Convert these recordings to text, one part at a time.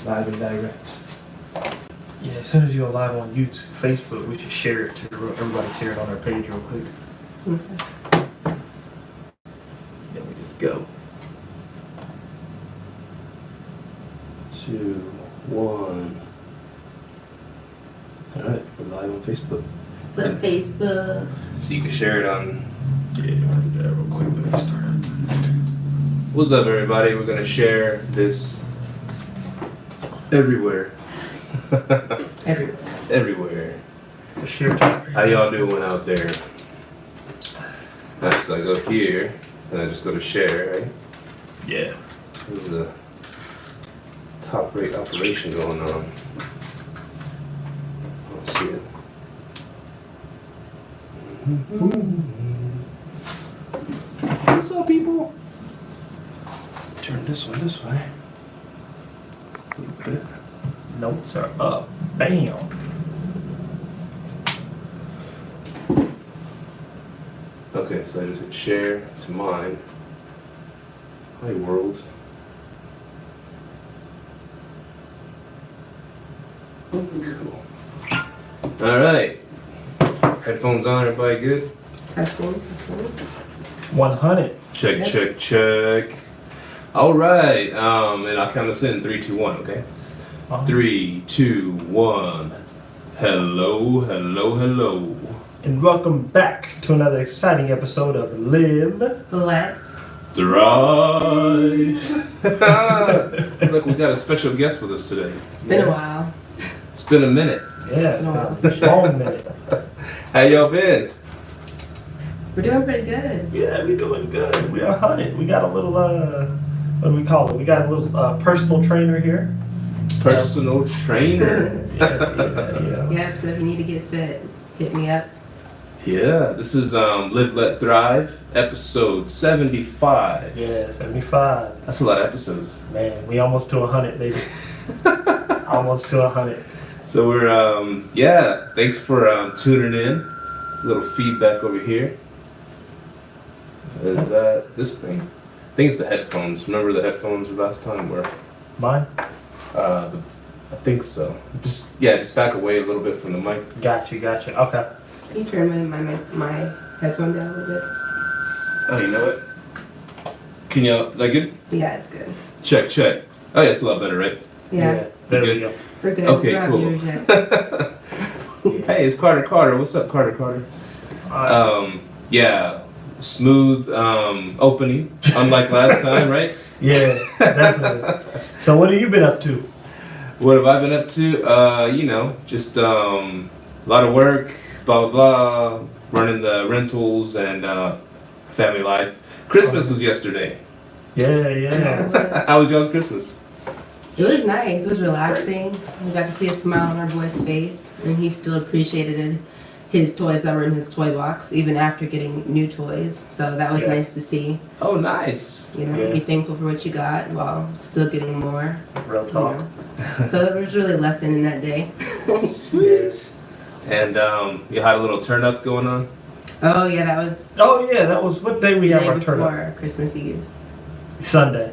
live and direct. Yeah, as soon as you go live on YouTube, Facebook, we should share it to everybody. Share it on our page real quick. Okay. Then we just go. 2, 1. Alright, we're live on Facebook. It's on Facebook. So you can share it on. Yeah, you want to do that real quick. Let me start up. What's up, everybody? We're gonna share this everywhere. Everywhere. Just share it. How y'all doing out there? Alright, so I go here and I just go to share, right? Yeah. There's a top rate operation going on. I'll see it. What's up, people? Turn this one this way. A little bit. Notes are up. Bam. Okay, so I just hit share to mine. Hi, world. Cool. All right. Headphones on. Everybody good? Testing. 100. Check, Yep. check, check. All right. And I'll count us in 3, 2, 1. Okay. 3, 2, 1. Hello, hello, hello. And welcome back to another exciting episode of Live. Let. Drive. It's like we got a special guest with us today. It's been a while. It's been a minute. Yeah. No. Long minute. How y'all been? We're doing pretty good. Yeah, we doing good. We are 100. We got a little, what do we call it? We got a little personal trainer here. Personal trainer. Yeah. Yep, so if you need to get fit, hit me up. Yeah, this is Live, Let, Thrive, episode 75. Yeah, 75. That's a lot of episodes. Man, we almost to 100, baby. Almost to 100. So we're, yeah, thanks for tuning in. A little feedback over here. Is that this thing? I think it's the headphones. Remember the headphones last time were? Mine? I think so. Just back away a little bit from the mic. Gotcha. Okay. Can you turn my headphone down a little bit? Oh, you know what? Can you, is that good? Yeah, it's good. Check. Oh yeah, it's a lot better, right? Yeah, There Good. we go. we're good. Okay, we don't have cool. viewers yet. Hey, it's Carter. What's up, Carter? Yeah, smooth opening, unlike last time, right? Yeah, definitely. So what have you been up to? What have I been up to? Just a lot of work, blah, blah, blah, running the rentals and family life. Christmas was yesterday. Yeah. How was y'all's Christmas? It was nice. It was relaxing. We got to see a smile on our boy's face, and he still appreciated his toys that were in his toy box, even after getting new toys. So that was Yeah. nice to see. Oh, nice. You know, Yeah. be thankful for what you got while still getting more. Real You talk. know. So it was really a lesson in that day. Sweet. And you had a little turn up going on? Oh yeah, that was Oh yeah, that was what day we the have day our turn up? before Christmas Eve. Sunday.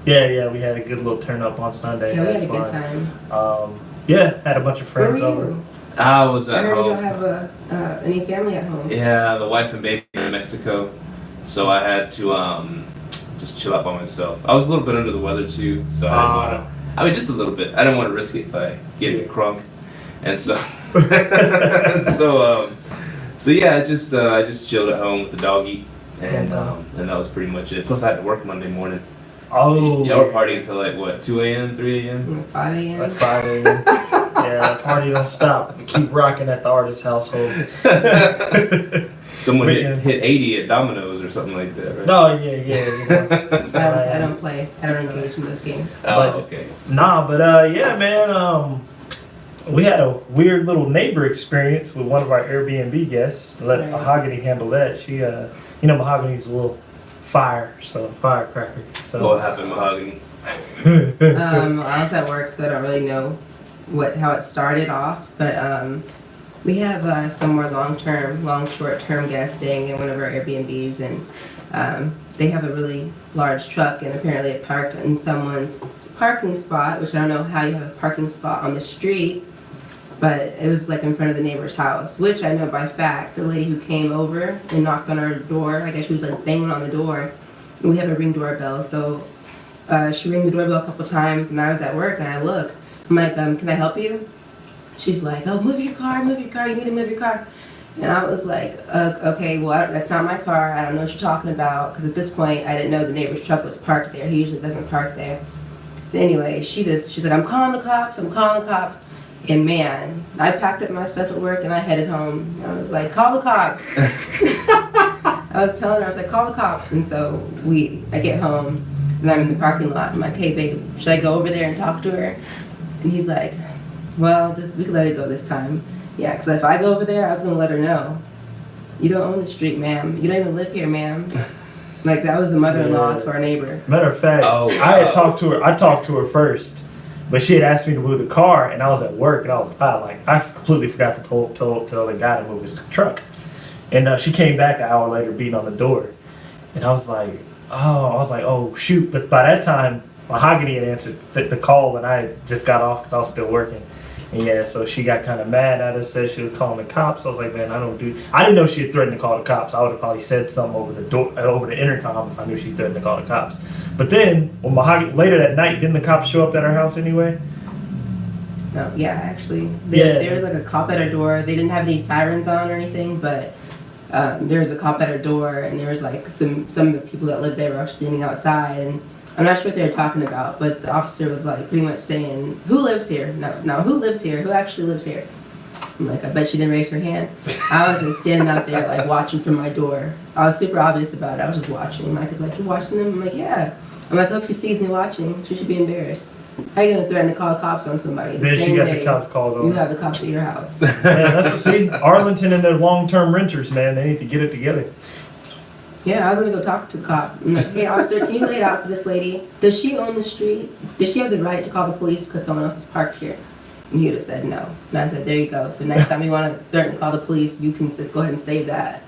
Yeah, we had a good little turn up on Sunday. Yeah, we had a fun. good time. Yeah, had a bunch of Where were friends over. you? I was I at heard you don't home. have any family at home. Yeah, the wife and baby are in Mexico, so I had to just chill out by myself. I was a little bit under the weather too, so I didn't want to. I mean, just a little bit. I didn't want to risk it by getting crunk, and so so yeah, I just chilled at home with the doggy, and that was pretty much it. Plus, I had to work Monday morning. Oh. Yeah, we're partying until like what, 2 a.m., 3 a.m. 5 a.m. Like 5 a.m. Yeah, the party don't stop. We keep rocking at the artist household. Someone hit 80 at Domino's or something like that, right? No, yeah. You know. I don't play. I don't engage in those games. Oh, okay. Nah, but yeah, man. We had a weird little neighbor experience with one of our Airbnb guests. Let Right. Mahogany handle that. She, Mahogany's a little firecracker. So. What happened, Mahogany? I was at work, so I don't really know how it started off. But we have some more long short-term guests staying in one of our Airbnbs, and they have a really large truck, and apparently it parked in someone's parking spot, which I don't know how you have a parking spot on the street, but it was like in front of the neighbor's house, which I know by fact. The lady who came over and knocked on our door, I guess she was like banging on the door, and we have a Ring doorbell, so she rang the doorbell a couple times, and I was at work, and I look, I'm like, can I help you? She's like, oh, move your car, you need to move your car. And I was like, okay, well, that's not my car. I don't know what you're talking about. Because at this point, I didn't know the neighbor's truck was parked there. He usually doesn't park there. But anyway, she's like, I'm calling the cops. And man, I packed up my stuff at work and I headed home. I was like, call the cops. I was telling her, I was like, call the cops. And so I get home and I'm in the parking lot. I'm like, hey, babe, should I go over there and talk to her? And he's like, well, we can let it go this time. Yeah, because if I go over there, I was going to let her know. You don't own the street, ma'am. You don't even live here, ma'am. Like, that was the mother-in-law to our neighbor. Matter of fact, I talked to her first, but she had asked me to move the car, and I was at work, and I completely forgot to tell the guy to move his truck. And she came back an hour later beating on the door. And I was like, oh, shoot. But by that time, Mahogany had answered the call, and I just got off because I was still working. And yeah, so she got kind of mad at us, said she was calling the cops. I was like, man, I didn't know she had threatened to call the cops. I would have probably said something over the intercom if I knew she threatened to call the cops. But then, when Mahogany, later that night, didn't the cops show up at our house anyway? No, yeah, actually. There was like a cop at our door. They didn't have any sirens on or anything, but there was a cop at our door, and there was like some of the people that lived there were standing outside, and I'm not sure what they were talking about, but the officer was like pretty much saying, who lives here? No, who lives here? Who actually lives here? I'm like, I bet she didn't raise her hand. I was just standing out there like watching from my door. I was super obvious about it. I was just watching. Mike is like, you watching them? I'm like, yeah. I'm like, I hope she sees me watching. She should be embarrassed. How are you gonna threaten to call cops on somebody? Then she got the cops called on. You have the cops at your house. Yeah, that's what, see, Arlington and their long-term renters, man, they need to get it together. Yeah, I was gonna go talk to the cop. I'm like, hey, officer, can you lay it out for this lady? Does she own the street? Does she have the right to call the police because someone else is parked here? And he would have said no. And I said, there you go. So next time you want to threaten to call the police, you can just go ahead and save that.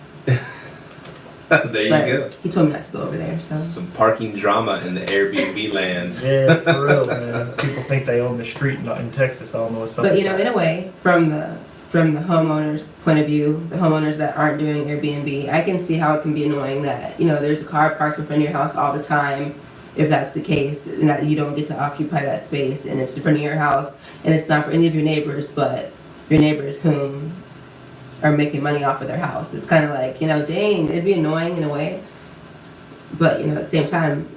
There you go. He told me not to go over there. So some parking drama in the Airbnb land. Yeah, for real, man. People think they own the street in Texas. I don't know what's up. But in a way, from the homeowner's point of view, the homeowners that aren't doing Airbnb, I can see how it can be annoying that, there's a car parked in front of your house all the time, if that's the case, and that you don't get to occupy that space, and it's in front of your house, and it's not for any of your neighbors, but your neighbors whom are making money off of their house. It's kind of like, dang, it'd be annoying in a way, but, at the same time,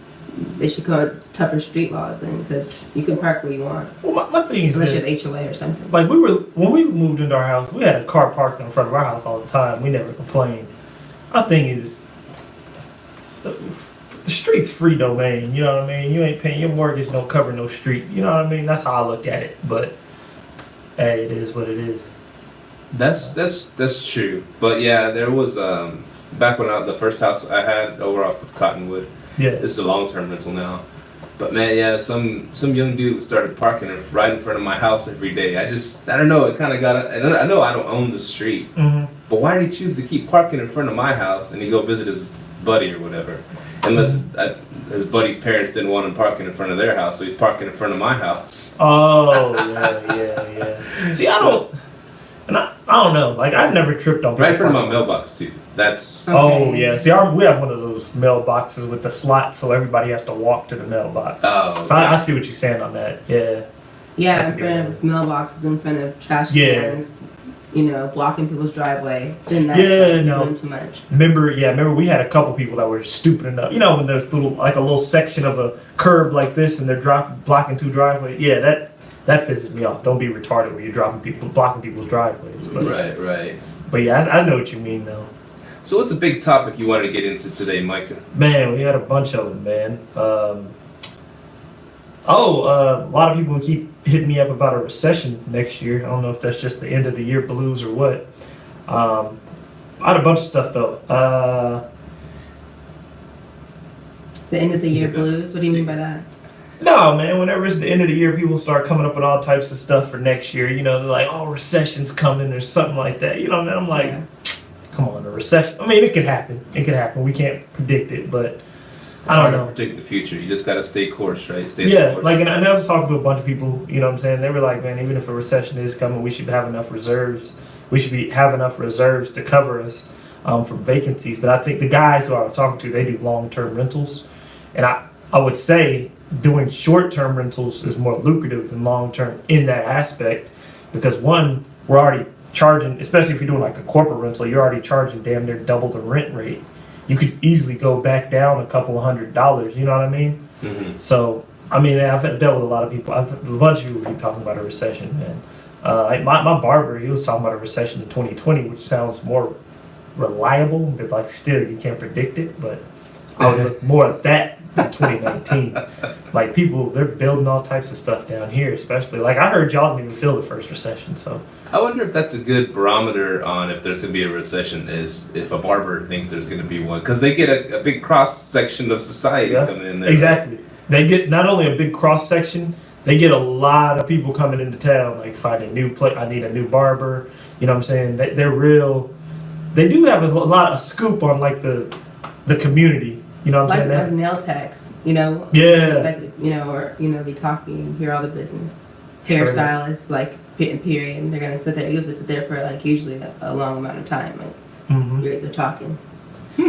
they should come up with tougher street laws then, because you can park where you want. Well, my thing is unless this. you have HOA or something. Like when we moved into our house, we had a car parked in front of our house all the time. We never complained. My thing is, the street's free domain. You know what I mean? You ain't paying your mortgage, don't cover no street. You know what I mean? That's how I look at it. But hey, it is what it is. That's true. But yeah, there was back when the first house I had over off of Cottonwood. Yeah. It's a long-term rental now. But man, yeah, some young dude started parking right in front of my house every day. I don't know, it kind of got, I know I don't own the street, but why did he choose to keep parking in front of my house and he go visit his buddy or whatever? Unless his buddy's parents didn't want him parking in front of their house, so he's parking in front of my house. Oh, yeah. See, I don't know. Like, I've never tripped on people. Right in front of my mailbox, too. That's... Okay. Oh, yeah. See, we have one of those mailboxes with the slot, so everybody has to walk to the mailbox. Oh, okay. So I see what you're saying on that. Yeah. Yeah, in front of mailboxes, in front of trash cans, blocking people's driveway. Then that's doing too much. Remember we had a couple people that were stupid enough. When there's a little section of a curb like this and they're blocking two driveways. Yeah, that pisses me off. Don't be retarded when you're blocking people's driveways. But, right. But yeah, I know what you mean though. So what's a big topic you wanted to get into today, Micah? Man, we had a bunch of them, man. A lot of people keep hitting me up about a recession next year. I don't know if that's just the end of the year blues or what. I had a bunch of stuff though. The end of the year blues? What do you mean by that? No, man, whenever it's the end of the year, people start coming up with all types of stuff for next year. They're like, oh, recession's coming or something like that. Man, I'm like, come on, a recession. I mean, it could happen. We can't predict it, but I don't hard know. to predict the future. You just gotta stay course, right? Stay the Yeah, course. like, and I was talking to a bunch of people, you know what I'm saying? They were like, man, even if a recession is coming, we should have enough reserves. We should have enough reserves to cover us from vacancies. But I think the guys who I was talking to, they do long-term rentals. And I would say doing short-term rentals is more lucrative than long-term in that aspect. Because one, we're already charging, especially if you're doing like a corporate rental, you're already charging damn near double the rent rate. You could easily go back down a couple of $100, you know what I mean? Mm-hmm. So, I mean, I've dealt with a lot of people. A bunch of people keep talking about a recession, man. Like my barber, he was talking about a recession in 2020, which sounds more reliable, but like still you can't predict it. But I would look more at that than 2019. Like people, they're building all types of stuff down here, especially. Like I heard y'all didn't even feel the first recession, so. I wonder if that's a good barometer on if there's going to be a recession, is if a barber thinks there's going to be one. Because they get a big cross section of society coming in there. Exactly. They get not only a big cross section, they get a lot of people coming into town, like finding a new place. I need a new barber. You know what I'm saying? They're real. They do have a lot of scoop on like the community. You know what I'm saying? Like nail techs, you know? Yeah. Like, you know, or, you know, they talking, hear all the business. Sure. Hairstylists, like, period. They're going to sit there. You have to sit there for, like, usually a long amount of time. Like, Mm-hmm. they're talking.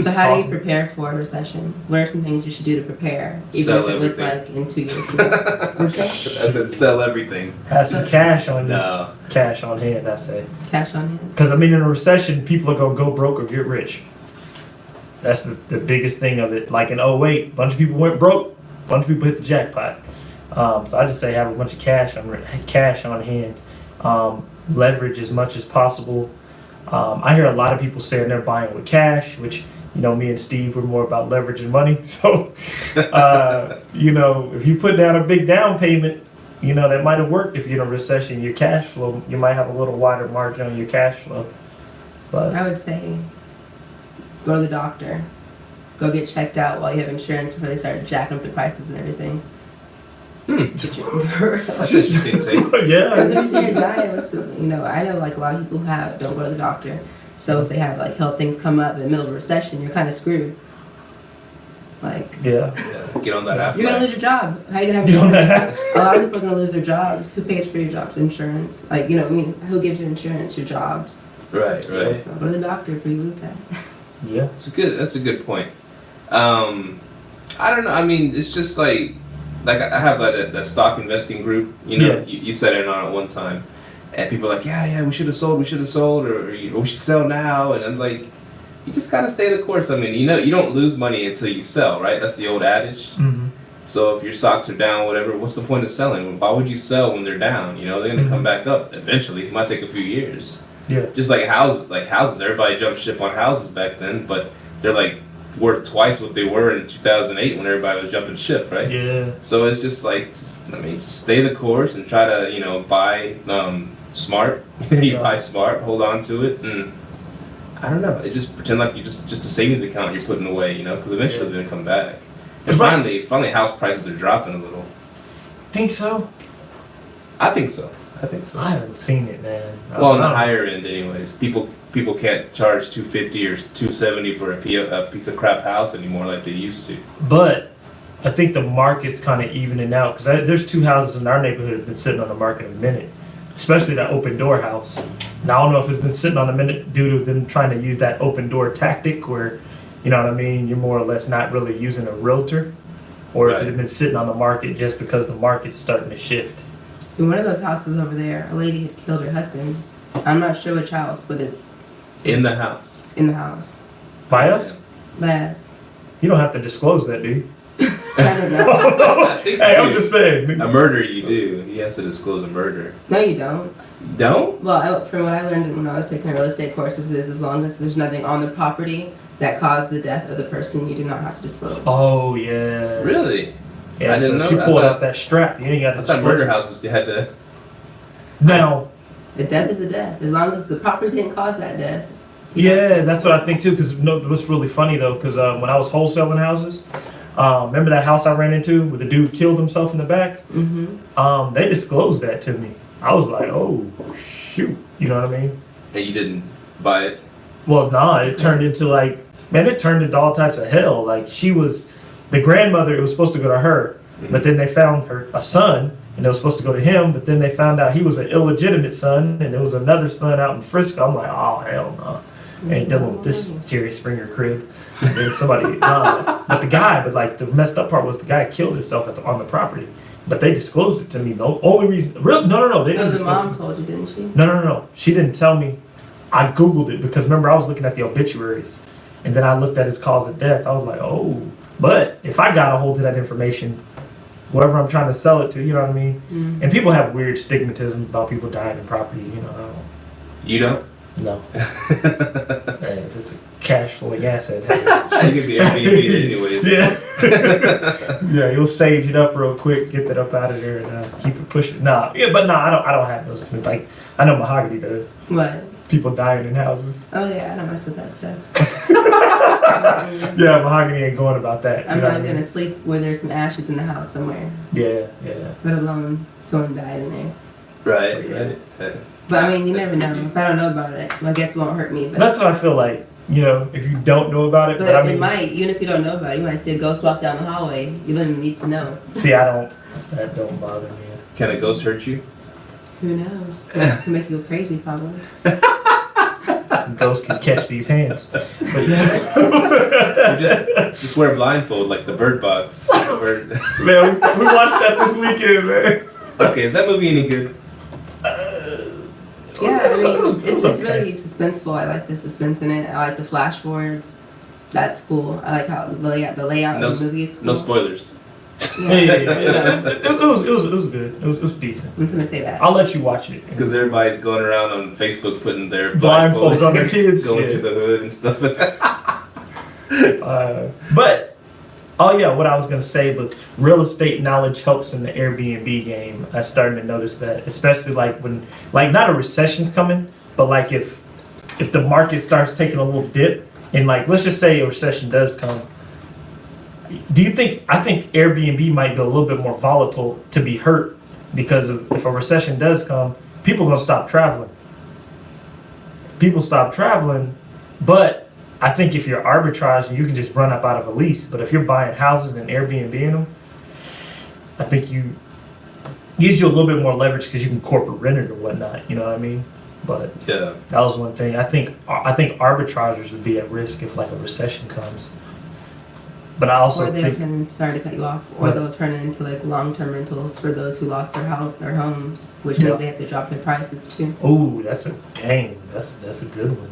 So how do you prepare for a recession? What are some things you should do to prepare? Even Sell if it was, everything. like, in 2 years ago? I said sell everything. Have some cash on you. No. Cash on hand, I say. Cash on hand? Because I mean, in a recession, people are gonna go broke or get rich. That's the biggest thing of it. Like in '08, a bunch of people went broke. A bunch of people hit the jackpot. So I just say have a bunch of cash on hand. Leverage as much as possible. I hear a lot of people saying they're buying with cash, which, you know, me and Steve were more about leveraging money. So, you know, if you put down a big down payment, you know, that might have worked if you're in a recession. Your cash flow, you might have a little wider margin on your cash flow. But I would say go to the doctor. Go get checked out while you have insurance before they start jacking up the prices and everything. That's interesting take. yeah, Because if you see you're dying, you know, I know like a lot of people don't go to the doctor. So if they have like health things come up in the middle of a recession, you're kind of screwed. Like, yeah. Get on that after. you're gonna lose your job. How are you gonna have Get on insurance? that. A lot of people are gonna lose their jobs. Who pays for your jobs? Insurance. Like, you know, I mean, who gives you insurance? Your jobs. Right. So go to the doctor before you lose that. Yeah. That's a good point. I don't know. I mean, it's just like I have that stock investing group. You know, Yeah. you sat in on it one time, and people are like, yeah, we should have sold, or we should sell now. And I'm like, you just gotta stay the course. I mean, you know, you don't lose money until you sell, right? That's the old adage. Mm-hmm. So if your stocks are down, whatever, what's the point of selling? Why would you sell when they're down? You know, they're gonna come back up eventually. It might take a few years. Yeah. Just like houses, everybody jumped ship on houses back then, but they're like worth twice what they were in 2008 when everybody was jumping ship, right? Yeah. So it's just like, just stay the course and try to, you know, buy smart. You buy smart, hold on to it, and I don't know. It just pretend like you just a savings account you're putting away, you know, because eventually they're gonna come back. And finally, house prices are dropping a little. Think so? I think so. I haven't seen it, man. Well, on the higher end, anyways, people can't charge $250 or $270 for a piece of crap house anymore like they used to. But I think the market's kind of evening out because there's two houses in our neighborhood that have been sitting on the market a minute, especially that open door house. Now I don't know if it's been sitting on a minute due to them trying to use that open door tactic where, you know what I mean, you're more or less not really using a realtor, or if it's been sitting on the market just because the market's starting to shift. In one of those houses over there, a lady had killed her husband. I'm not sure which house, but it's In the house. in the house. By us? Last. You don't have to disclose that, do you? I don't know. I think Hey, you I'm do. just saying. A murder, you do. You have to disclose a murder. No, you don't. You don't? Well, from what I learned when I was taking my real estate courses is as long as there's nothing on the property that caused the death of the person, you do not have to disclose. Oh, yeah. Really? Yeah, I didn't know if you that. pulled I thought- out that strap, you ain't got to I thought disclose murder it. houses you had to. Now, A death is a death. As long as the property didn't cause that death. yeah, that's what I think too. Because what's really funny though, because when I was wholesaling houses, remember that house I ran into where the dude killed himself in the back? Mm-hmm. They disclosed that to me. I was like, oh shoot, you know what I mean? And you didn't buy it. Well, nah, it turned into like, man, it turned into all types of hell. Like she was the grandmother, it was supposed to go to her, but then they found a son, and it was supposed to go to him, but then they found out he was an illegitimate son, and there was another son out in Frisco. I'm like, oh, hell no. Ain't dealing with this Jerry Springer crib. And then somebody, but the guy, but like the messed up part was the guy killed himself on the property. But they disclosed it to me. The only reason, no, they didn't. Oh, the disclose mom it. told you, didn't she? No. She didn't tell me. I Googled it because remember I was looking at the obituaries, and then I looked at his cause of death. I was like, oh. But if I got a hold of that information, whoever I'm trying to sell it to, you know what I mean? And people have weird stigmatism about people dying in property. You know, I don't. You don't? No. Hey, if it's a cash flowing asset, You could be Airbnb anyways. yeah, you'll sage it up real quick, get that up out of there, and keep it pushing. I don't have those two. Like I know Mahogany does. What? People dying in houses. Oh yeah, I don't mess with that stuff. Yeah, Mahogany ain't going about that. I'm not gonna sleep where there's some ashes in the house somewhere. Yeah. Let alone someone died in there. Right. But I mean, you never know. If I don't know about it, I guess it won't hurt me. But That's what I feel like. You know, if you don't know about it, But I mean, it might, even if you don't know about it, you might see a ghost walk down the hallway. You don't even need to know. see, that don't bother me. Can a ghost hurt you? Who knows? It can make you go crazy, probably. Ghosts can catch these hands. But yeah. Just wear a blindfold like the Bird Box. Man, we watched that this weekend, man. Okay, is that movie any good? Yeah, I mean, it's okay. really suspenseful. I like the suspense in it. I like the flash forwards. That's cool. I like how the layout of the movie is cool. No spoilers. Yeah. It was good. It was decent. I'm just gonna say that. I'll let you watch it. Because everybody's going around on Facebook putting their Blindfolds on their kids. going Yeah. through the hood and stuff. But what I was gonna say was real estate knowledge helps in the Airbnb game. I'm starting to notice that, especially like when, like, not a recession's coming, but like if the market starts taking a little dip, and like let's just say a recession does come. Do you think? I think Airbnb might be a little bit more volatile to be hurt because if a recession does come, people are gonna stop traveling. People stop traveling, but I think if you're arbitraging, you can just run up out of a lease. But if you're buying houses and Airbnb-ing them, I think you gives you a little bit more leverage because you can corporate rent it or whatnot. You know what I mean? But Yeah. that was one thing. I think arbitragers would be at risk if like a recession comes. But I also Or they'll think turn, sorry to cut you off, or they'll turn it into like long-term rentals for those who lost their homes, which means they have to drop their prices too. oh, that's a dang. That's a good one.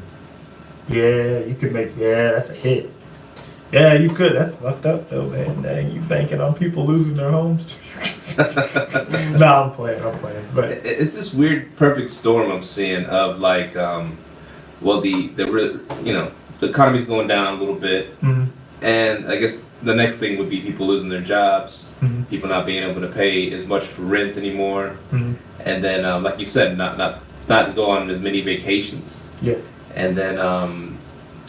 Yeah, you could make. Yeah, that's a hit. Yeah, you could. That's fucked up though, man. Dang, you banking on people losing their homes. No, I'm playing. But It's this weird perfect storm I'm seeing of like, well, the economy's going down a little bit, mhm, and I guess the next thing would be people losing their jobs, mhm, people not being able to pay as much for rent anymore, mhm. and then like you said, not go on as many vacations, Yeah. and then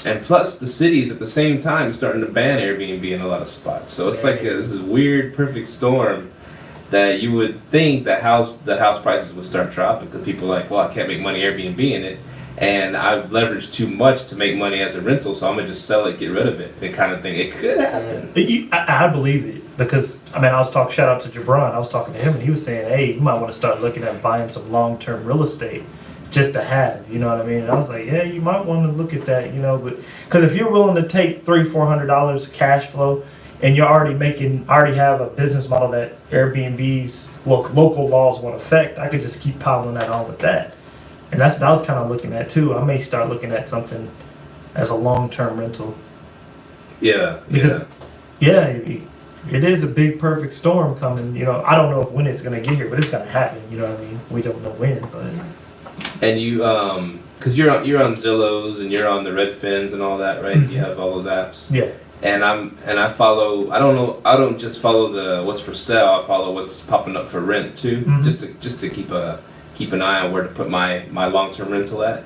and plus the cities at the same time starting to ban Airbnb in a lot of spots, so it's like this is weird perfect storm. That you would think that the house prices would start dropping because people are like, well, I can't make money Airbnb in it, and I've leveraged too much to make money as a rental, so I'm gonna just sell it, get rid of it, that kind of thing. It could happen. I believe it because I mean I was talking. Shout out to Jabron. I was talking to him and he was saying, hey, you might want to start looking at buying some long-term real estate just to have. You know what I mean? And I was like, yeah, you might want to look at that. You know, but because if you're willing to take $300-400 cash flow. And you already have a business model that Airbnb's local laws won't affect. I could just keep piling that on with that, and that's what I was kind of looking at too. I may start looking at something as a long-term rental. Yeah. Because it is a big perfect storm coming. You know, I don't know when it's gonna get here, but it's gonna happen. You know what I mean? We don't know when, but And you, because you're on Zillows and you're on the Redfins and all that, right? Mhm. You have all those apps. yeah, And I follow. I don't just follow the what's for sale. I follow what's popping up for rent too, Mhm. just to keep an eye on where to put my long-term rental at.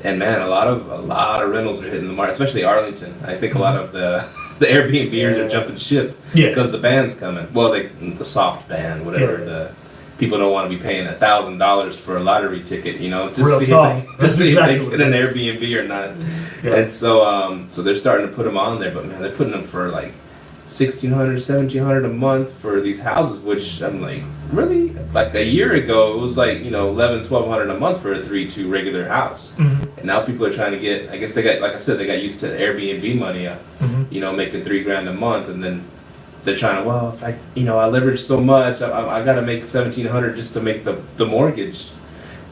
And man, a lot of rentals are hitting the market, especially Arlington. I think a lot of the Airbnbers are jumping ship yeah, because the ban's coming. Well, the soft ban, whatever. Yeah. The people don't want to be paying $1,000 for a lottery ticket, you know, to Real see talk. if they, to That's see exactly if they what get an it Airbnb or not. yeah. And so they're starting to put them on there, but man, they're putting them for like $1,600, $1,700 a month for these houses, which I'm like, really? Like a year ago, it was like, $1,100, $1,200 a month for a 3-2 regular house. Mm-hmm. And now people are trying to get, I guess they got, like I said, they got used to Airbnb money, Mm-hmm. making $3,000 a month. And then they're trying to, well, if I leverage so much, I got to make $1,700 just to make the mortgage.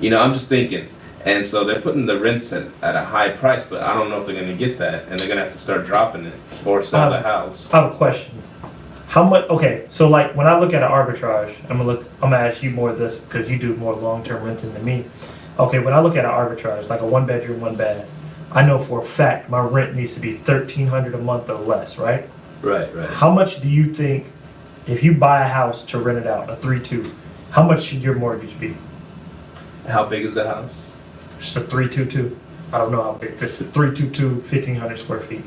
I'm just thinking. And so they're putting the rents at a high price, but I don't know if they're going to get that, and they're going to have to start dropping it or sell the house. I have a question. How much? Okay, so like when I look at an arbitrage, I'm gonna ask you more of this because you do more long-term renting than me. Okay, when I look at an arbitrage, like a 1-bedroom, 1-bath, I know for a fact my rent needs to be $1,300 a month or less, right? Right. How much do you think, if you buy a house to rent it out, a 3-2, how much should your mortgage be? How big is the house? Just a 3-2-2. I don't know how big. Just a 3-2-2, 1,500 square feet.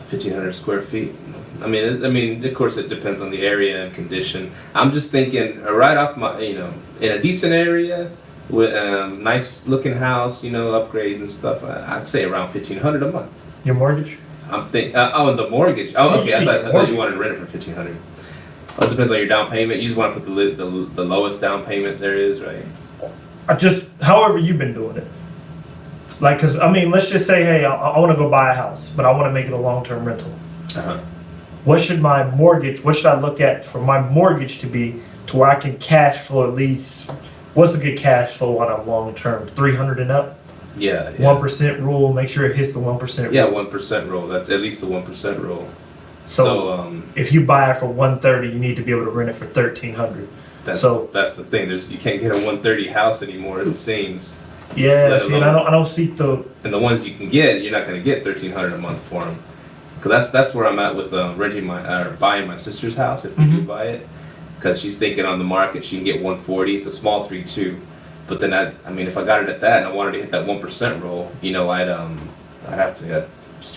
1,500 square feet. I mean, of course, it depends on the area and condition. I'm just thinking right off my, in a decent area with a nice looking house, upgrades and stuff. I'd say around 1,500 a month. Your mortgage? I'm thinking. And the mortgage. Oh, okay. I thought you wanted to rent it for 1,500. Well, it depends on your down payment. You just want to put the lowest down payment there is, right? However you've been doing it. Like, cause let's just say, hey, I want to go buy a house, but I want to make it a long-term rental. Uh-huh. What should I look at for my mortgage to be to where I can cash flow at least? What's a good cash flow on a long-term? 300 and up? Yeah. 1% rule. Make sure it hits the 1% rule. Yeah, 1% rule. That's at least the 1% rule. So if you buy it for 130, you need to be able to rent it for 1,300. That's the thing. You can't get a 130 house anymore. It seems. Yeah, see, and I don't see the. And the ones you can get, you're not going to get $1,300 a month for them. Because that's where I'm at with buying my sister's house if we do buy it. Because she's thinking on the market she can get 140. It's a small 3-2. But then if I got it at that and I wanted to hit that 1% roll, I'd have to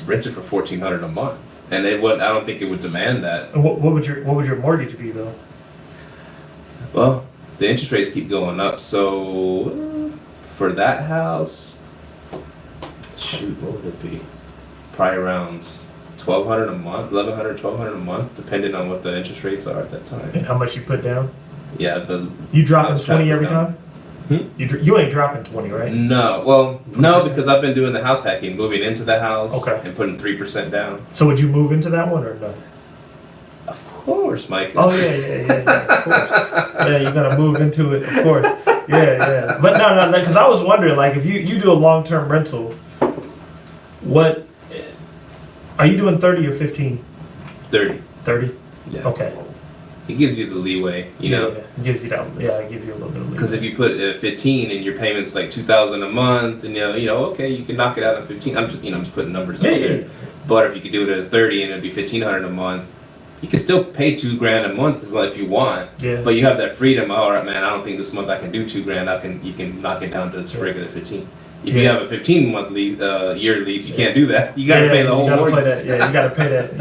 rent it for $1,400 a month. And I don't think it would demand that. And what would your mortgage be though? Well, the interest rates keep going up, so for that house, what would it be? Probably around $1,200 a month, $1,100, $1,200 a month, depending on what the interest rates are at that time. And how much you put down? Yeah, you dropping 20 every time? Hmm? You ain't dropping 20, right? No, because I've been doing the house hacking, moving into the house and putting 3% down. So would you move into that one or no? Of course, Mike. Oh yeah, of course. Yeah, you're gonna move into it, of course. Yeah. But no, because I was wondering, like, if you do a long-term rental, what are you doing? 30 or 15? 30. 30. Yeah. Okay. It gives you the leeway, Yeah, it gives you that. Yeah, it gives you a little bit of leeway. Because if you put it at 15 and your payment's like $2,000 a month, and okay, you can knock it out at 15. I'm just putting numbers out there. But if you could do it at 30 and it'd be $1,500 a month, you can still pay $2,000 a month as well if you want. Yeah. But you have that freedom. All right, man. I don't think this month I can do $2,000. You can knock it down to this regular 15. If you have a 15-month year lease, you can't do that. You got to pay the whole mortgage. You got to pay that.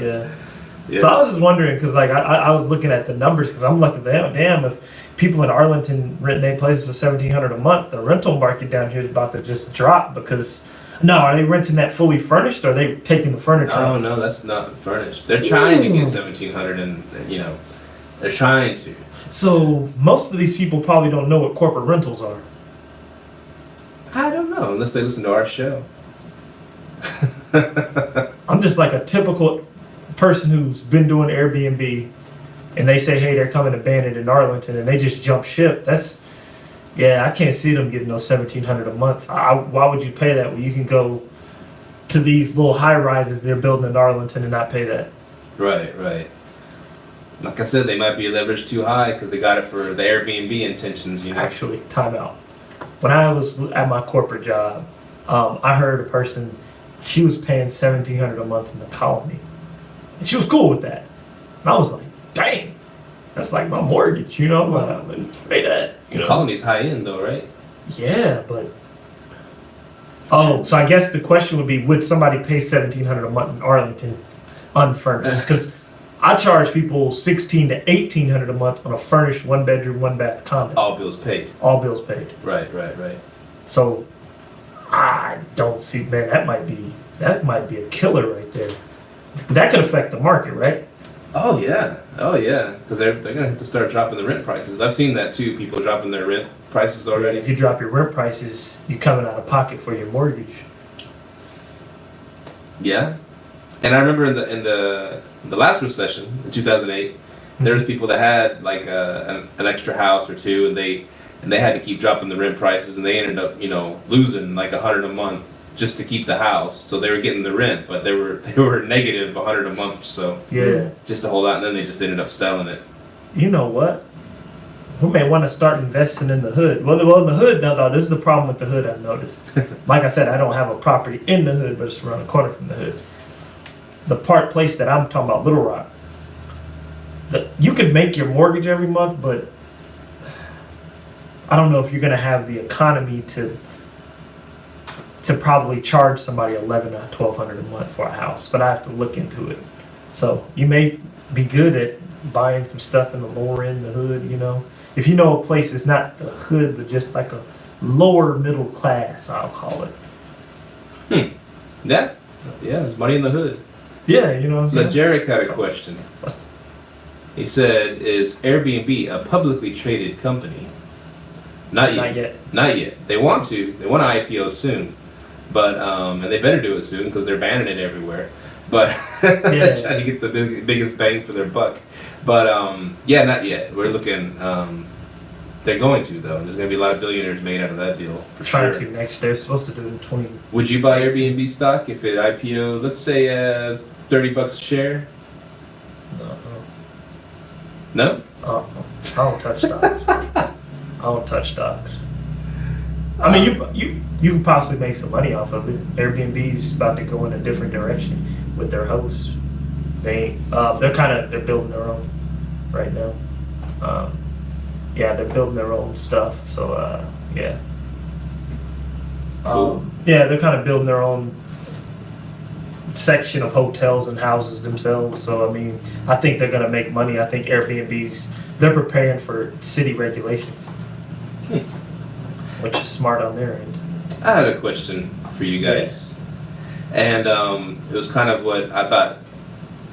Yeah. So I was just wondering because I was looking at the numbers because I'm like, damn, if people in Arlington rent their places for $1,700 a month, the rental market down here is about to just drop because. No, are they renting that fully furnished or are they taking the furniture? Oh no, that's not furnished. They're trying to get $1,700 and they're trying to. So most of these people probably don't know what corporate rentals are. I don't know unless they listen to our show. I'm just like a typical person who's been doing Airbnb and they say, hey, they're coming to Bandit in Arlington and they just jump ship. I can't see them getting those $1,700 a month. Why would you pay that when you can go to these little high rises they're building in Arlington and not pay that? Right. Like I said, they might be leveraged too high because they got it for the Airbnb intentions, Actually, time out. When I was at my corporate job, I heard a person, she was paying $1,700 a month in the Colony. And she was cool with that. And I was like, dang, that's like my mortgage, I wouldn't pay that. The Colony's high end though, right? Yeah, but... Oh, so I guess the question would be, would somebody pay $1,700 a month in Arlington unfurnished? Because I charge people $1,600 to $1,800 a month on a furnished 1-bedroom, 1-bath condo. All bills paid. All bills paid. Right. So I don't see, man, that might be a killer right there. That could affect the market, right? Oh yeah, because they're gonna have to start dropping the rent prices. I've seen that too. People dropping their rent prices already. If you drop your rent prices, you're coming out of pocket for your mortgage. Yeah, and I remember in the last recession in 2008, there was people that had like an extra house or two, and they had to keep dropping the rent prices, and they ended up losing like $100 a month just to keep the house. So they were getting the rent, but they were negative $100 a month or so. Yeah. Just to hold out, and then they just ended up selling it. You know what? We may want to start investing in the hood. Well, in the hood, though, this is the problem with the hood I've noticed. Like I said, I don't have a property in the hood, but it's around the corner from the hood. The place that I'm talking about, Little Rock, you could make your mortgage every month, but I don't know if you're going to have the economy to probably charge somebody $1,100 or $1,200 a month for a house, but I have to look into it. So you may be good at buying some stuff in the lower end, the hood, If you know a place that's not the hood, but just like a lower middle class, I'll call it. Yeah, there's money in the hood. Yeah, you know what I'm saying? Jarek had a question. He said, is Airbnb a publicly traded company? Not yet. Not yet. They want to. They want to IPO soon. But, and they better do it soon because they're banning it everywhere. But trying to get the biggest bang for their buck. But, not yet. We're looking, they're going to, though. There's going to be a lot of billionaires made out of that deal. Trying to next. They're supposed to do it in 20. Would you buy Airbnb stock if it IPO, let's say, $30 a share? No? I don't touch stocks. I don't touch stocks. I mean, you could possibly make some money off of it. Airbnb's about to go in a different direction with their hosts. They're building their own right now. They're building their own stuff. So yeah. Cool. They're kind of building their own section of hotels and houses themselves. So I mean, I think they're gonna make money. I think they're preparing for city regulations. Which is smart on their end. I had a question for you guys. And it was kind of what I thought,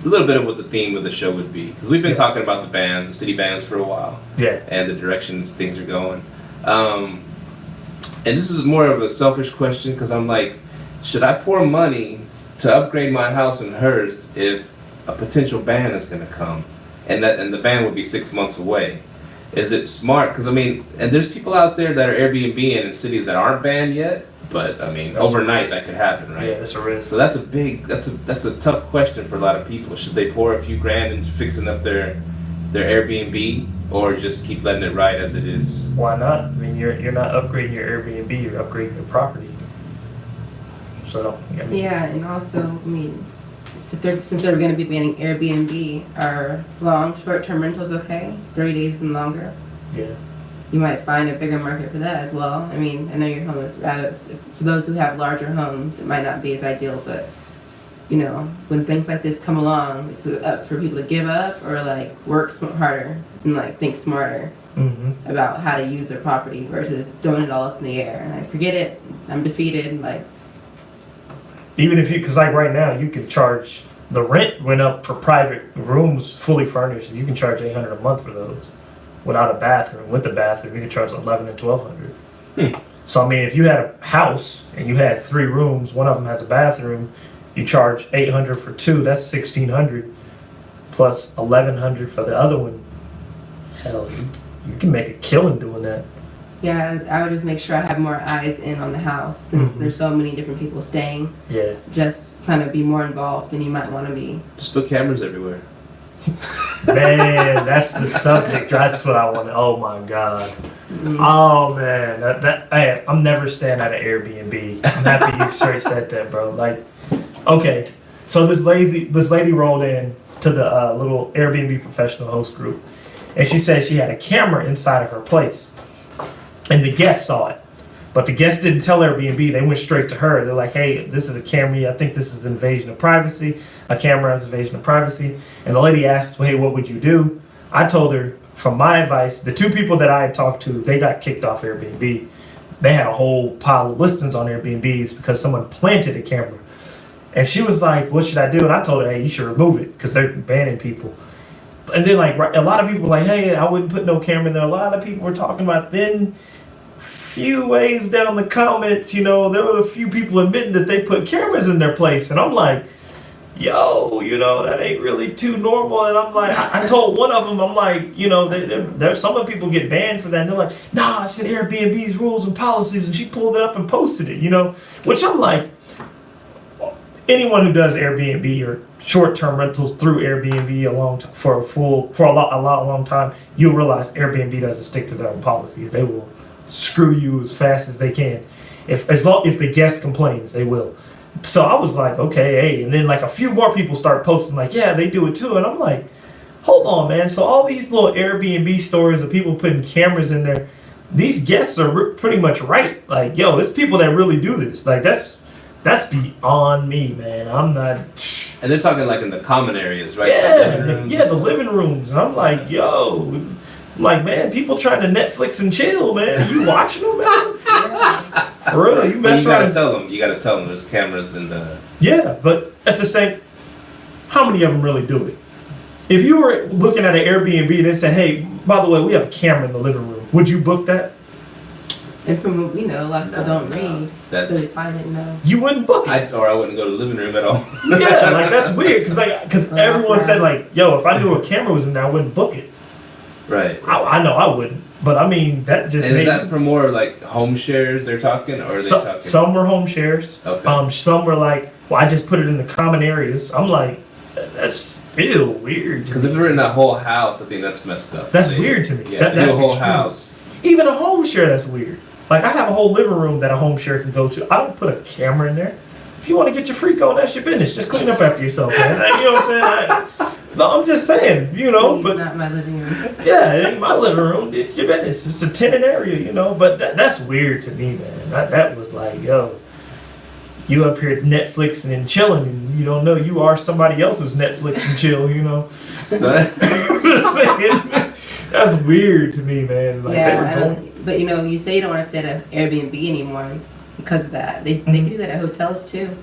a little bit of what the theme of the show would be. Because we've been talking about the city bands for a while. Yeah. And the directions things are going. And this is more of a selfish question because I'm like, should I pour money to upgrade my house in Hearst if a potential ban is going to come? And the ban would be 6 months away. Is it smart? Because I mean, and there's people out there that are Airbnb in cities that aren't banned yet, but I mean, overnight that could happen, right? Yeah, that's a risk. So that's a tough question for a lot of people. Should they pour a few grand into fixing up their Airbnb, or just keep letting it ride as it is? Why not? I mean, you're not upgrading your Airbnb, you're upgrading your property. So yeah, and also, I mean, since they're going to be banning Airbnb, are short-term rentals okay? 30 days and longer? Yeah. You might find a bigger market for that as well. I mean, I know your home is for those who have larger homes, it might not be as ideal, but when things like this come along, it's up for people to give up or like work harder and like think smarter about how to use their property versus throwing it all up in the air. And forget it, I'm defeated. Like, even if because like right now, you can charge, the rent went up for private rooms fully furnished. You can charge $800 a month for those without a bathroom. With the bathroom, you can charge $1,100 and $1,200. So I mean, if you had a house and you had 3 rooms, one of them has a bathroom, you charge $800 for 2. That's $1,600 plus $1,100 for the other one. Hell, you can make a killing doing that. Yeah, I would just make sure I have more eyes in on the house since there's so many different people staying. Yeah. Just kind of be more involved than you might want to be. Just put cameras everywhere. Man, that's the subject. That's what I want. Oh my God. Oh man, hey, I'm never staying at an Airbnb. I'm happy you straight said that, bro. Like, okay, so this lady rolled in to the little Airbnb professional host group, and she said she had a camera inside of her place. And the guests saw it. But the guests didn't tell Airbnb. They went straight to her. They're like, hey, this is a camera. I think this is invasion of privacy. A camera is invasion of privacy. And the lady asked, well, hey, what would you do? I told her, from my advice, the 2 people that I had talked to, they got kicked off Airbnb. They had a whole pile of listings on Airbnbs because someone planted a camera. And she was like, what should I do? And I told her, hey, you should remove it because they're banning people. And then like a lot of people were like, hey, I wouldn't put no camera in there. A lot of people were talking about then. Few ways down the comments, you know, there were a few people admitting that they put cameras in their place, and I'm like, yo, you know, that ain't really too normal. And I'm like, I told one of them, I'm like, you know, there's some of people get banned for that, and they're like, nah, it's in Airbnb's rules and policies, and she pulled it up and posted it, you know, which I'm like, anyone who does Airbnb or short-term rentals through Airbnb for a long time, you'll realize Airbnb doesn't stick to their own policies. They will screw you as fast as they can. If the guest complains, they will. So I was like, okay, hey, and then like a few more people start posting like, yeah, they do it too, and I'm like, hold on, man. So all these little Airbnb stories of people putting cameras in there, these guests are pretty much right. Like, yo, it's people that really do this. Like that's beyond me, man. I'm not. And they're talking like in the common areas, right? Yeah, the living rooms. And I'm like, yo. Like, man, people trying to Netflix and chill, man. You watching them, man? Yeah. For real, you mess around. You gotta tell them there's cameras in the. Yeah, but at the same, how many of them really do it? If you were looking at an Airbnb and they said, hey, by the way, we have a camera in the living room, would you book that? And from what we know, a lot of people don't read, so they probably didn't know. You wouldn't book it. Or I wouldn't go to the living room at all. Yeah, like that's weird, because everyone said like, yo, if I knew a camera was in there, I wouldn't book it. Right. I know I wouldn't, but I mean that just. And is that for more like home shares they're talking, or are they talking? Some were home shares. Okay. Some were like, well, I just put it in the common areas. I'm like, that's still weird. Because if they're in that whole house, I think that's messed up. That's weird to me. Yeah, That's a whole extreme. house. Even a home share, that's weird. Like I have a whole living room that a home share can go to. I don't put a camera in there. If you want to get your freak on, that's your business. Just clean up after yourself, man. You know what I'm saying? No, I'm just saying, you know. It's but not my living room. Yeah, it ain't my living room. It's your business. It's a tenant area, you know. But that's weird to me, man. That was like, yo, you up here Netflixing and chilling, and you don't know you are somebody else's Netflix and chill, you know. So, I'm just saying, that's weird to me, man. Like, Yeah, but you know, you say you don't want to stay at an Airbnb anymore because of that. They can do that at hotels too.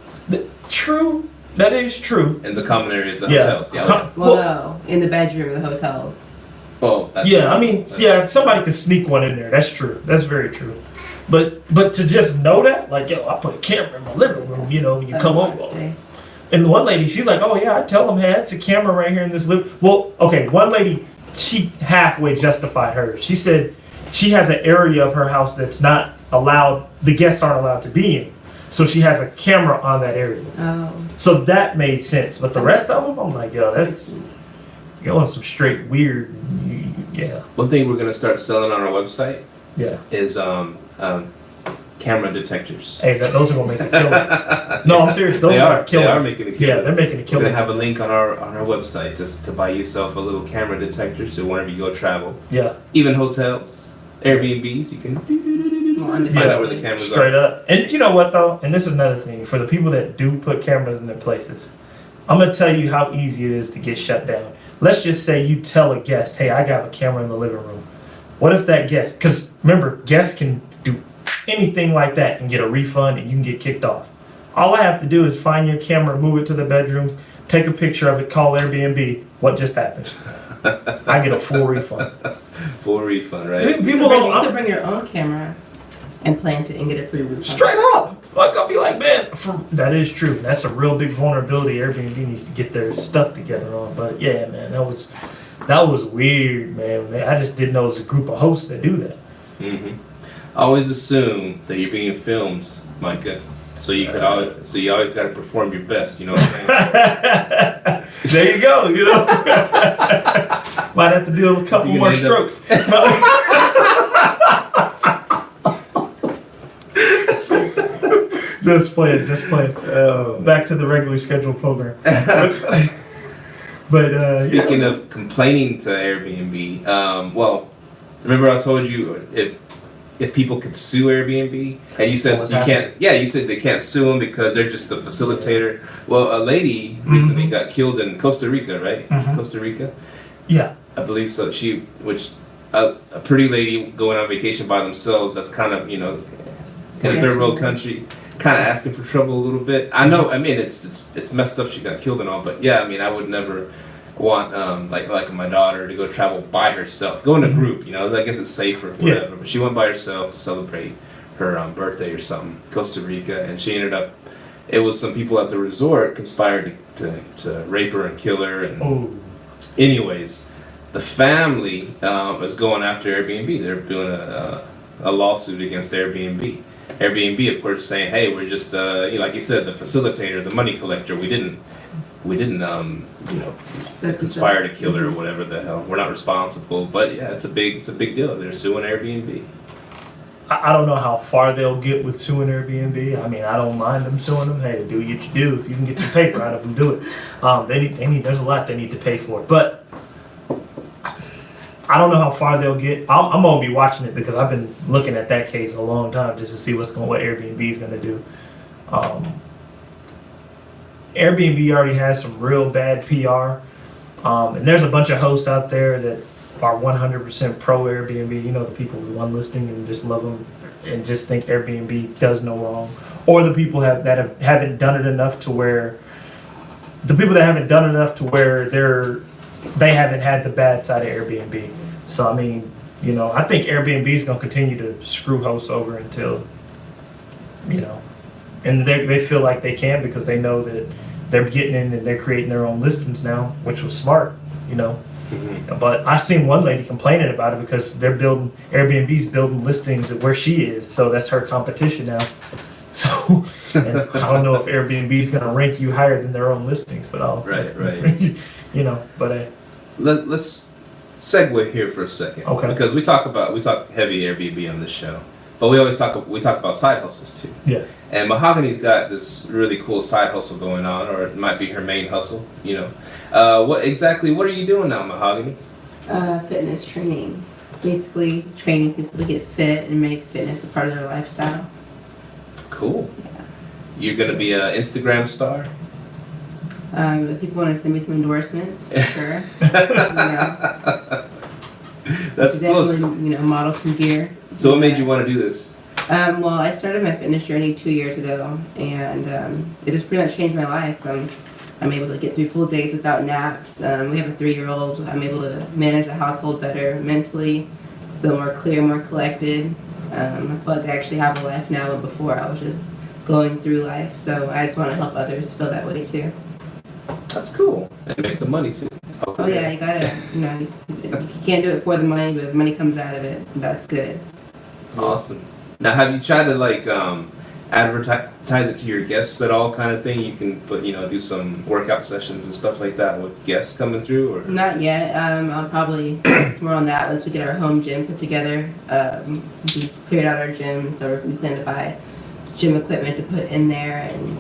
True. That is true. in the common areas of hotels. Yeah. Well, no, in the bedroom of the hotels. Well, that's Yeah, I mean, yeah, somebody could sneak one in there. That's true. That's very true. But to just know that, like, yo, I put a camera in my living room, you know, when you come over. And the one lady, she's like, oh yeah, I tell them, hey, it's a camera right here in this living. Well, okay, one lady, she halfway justified hers. She said she has an area of her house that's not allowed, the guests aren't allowed to be in. So she has a camera on that area. Oh. So that made sense. But the rest of them, I'm like, yo, that's going some straight weird. Yeah. One thing we're gonna start selling on our website Yeah. is camera detectors. Hey, those are gonna make a killer. No, I'm serious. Those are killer. They are making a killer. Yeah, they're making a We're killer. gonna have a link on our website to buy yourself a little camera detector. So whenever you go travel, Yeah. even hotels, Airbnbs, you can find out where the cameras Straight are. up. And you know what though? And this is another thing for the people that do put cameras in their places. I'm gonna tell you how easy it is to get shut down. Let's just say you tell a guest, "Hey, I got a camera in the living room." What if that guest? Because remember, guests can do anything like that and get a refund, and you can get kicked off. All I have to do is find your camera, move it to the bedroom, take a picture of it, call Airbnb. What just happened? I get a full refund. Full refund, right? People You don't. could bring your own camera and plant it and get it free refund. Straight up. Like, I'll be like, man, that is true. That's a real big vulnerability Airbnb needs to get their stuff together on. But yeah, man, that was weird, man. I just didn't know it was a group of hosts that do that. Mm-hmm. Always assume that you're being filmed, Micah. So you always got to perform your best. You know what I'm saying? There you go. You know, might have to do a couple more strokes. Just playing. Back to the regularly scheduled program. But speaking of complaining to Airbnb, well, remember I told you if people could sue Airbnb, and you said you can't. Yeah, you said they can't sue them because they're just the facilitator. Well, a lady recently got killed in Costa Rica, right? Costa Rica. Yeah, I believe so. A pretty lady going on vacation by themselves. That's kind of in a third world country. Kind of asking for trouble a little bit. I know. I mean, it's messed up. She got killed and all, but yeah. I mean, I would never want like my daughter to go travel by herself, go in a group. You know, I guess it's safer, whatever. But she went by herself to celebrate her birthday or something, Costa Rica, and she ended up. It was some people at the resort conspired to rape her and kill her. And anyways, the family is going after Airbnb. They're doing a lawsuit against Airbnb. Airbnb, of course, saying, "Hey, we're just like you said, the facilitator, the money collector. We didn't conspire to kill her or whatever the hell. We're not responsible." But yeah, it's a big deal. They're suing Airbnb. I don't know how far they'll get with suing Airbnb. I mean, I don't mind them suing them. Hey, do what you do. If you can get your paper out of them, do it. They need. There's a lot they need to pay for. But I don't know how far they'll get. I'm gonna be watching it because I've been looking at that case a long time just to see what Airbnb is gonna do. Airbnb already has some real bad PR, and there's a bunch of hosts out there that are 100% pro Airbnb. You know, the people with one listing and just love them and just think Airbnb does no wrong, or the people that haven't done it enough to where they haven't had the bad side of Airbnb. So I mean, you know, I think Airbnb is going to continue to screw hosts over until, you know, and they feel like they can because they know that they're getting in and they're creating their own listings now, which was smart, you know. Mm-hmm. But I seen one lady complaining about it because Airbnb's building listings where she is, so that's her competition now. So, and I don't know if Airbnb's going to rank you higher than their own listings, but Right. You know, but let's segue here for a second. Okay. Because we talk heavy Airbnb on this show, but we always talk about side hustles too. Yeah. And Mahogany's got this really cool side hustle going on, or it might be her main hustle. You know, what are you doing now, Mahogany? Fitness training. Basically, training people to get fit and make fitness a part of their lifestyle. Cool. Yeah. You're gonna be an Instagram star. If people want to send me some endorsements, for sure. You know, That's definitely, close. you know, model some gear. So what made you want to do this? Well, I started my fitness journey 2 years ago, and it just pretty much changed my life. I'm able to get through full days without naps. We have a 3-year-old. I'm able to manage the household better mentally, feel more clear, more collected. I feel like I actually have a life now, but before I was just going through life. So I just want to help others feel that way too. That's cool. And make some money too. Oh yeah, you gotta, you know, you can't do it for the money, but if money comes out of it, that's good. Awesome. Now, have you tried to advertise it to your guests at all, kind of thing? You can do some workout sessions and stuff like that with guests coming through, or Not yet. I'll probably focus more on that once we get our home gym put together. We cleared out our gym, so we plan to buy gym equipment to put in there and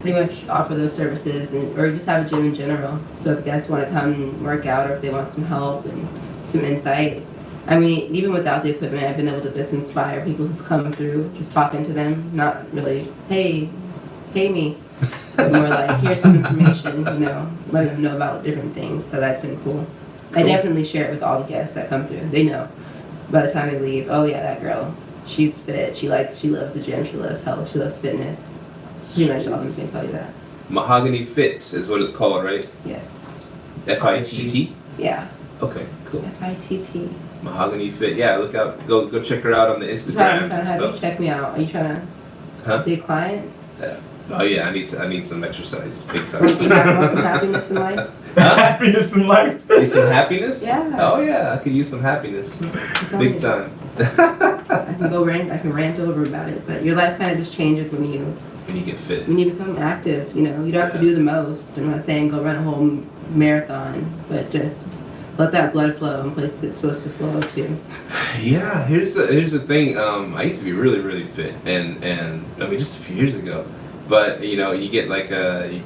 pretty much offer those services, or just have a gym in general. So if guests want to come and work out, or if they want some help and some insight. I mean, even without the equipment, I've been able to just inspire people who've come through, just talking to them, not really, hey, pay me, but more like, here's some information, you know, letting them know about different things. So that's been cool. I definitely share it with all the guests that come through. They know by the time they leave, oh yeah, that girl, she's fit, she loves the gym, she loves health, she loves fitness. Pretty much all of them can tell you that. Mahogany Fit is what it's called, right? Yes. FITT? Yeah. Okay, cool. FITT. Mahogany Fit. Yeah, look out. Go check her out on the Instagrams Trying to and have you stuff. check me out. Are you trying Huh? to be a client? Yeah. Oh yeah, I need some exercise, big Want some time. happiness in life? happiness in life. Need some happiness? Yeah. Oh yeah, I could use some happiness, big time. I can rant over about it, but your life kind of just changes when When you get fit. become active. You know, you don't have to do the most. I'm not saying go run a whole marathon, but just let that blood flow in places it's supposed to flow to. Yeah, here's the thing. I used to be really, really fit, and I mean just a few years ago. But you get like I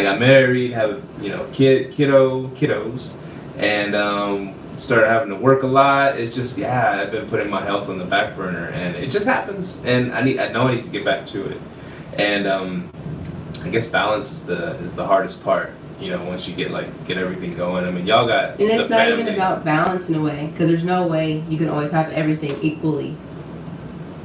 got married, have kiddos, and started having to work a lot. It's just I've been putting my health on the back burner, and it just happens. And I know I need to get back to it. And I guess balance is the hardest part. Once you get everything going. I mean, y'all got. And it's the not family. even about balance in a way, because there's no way you can always have everything equally.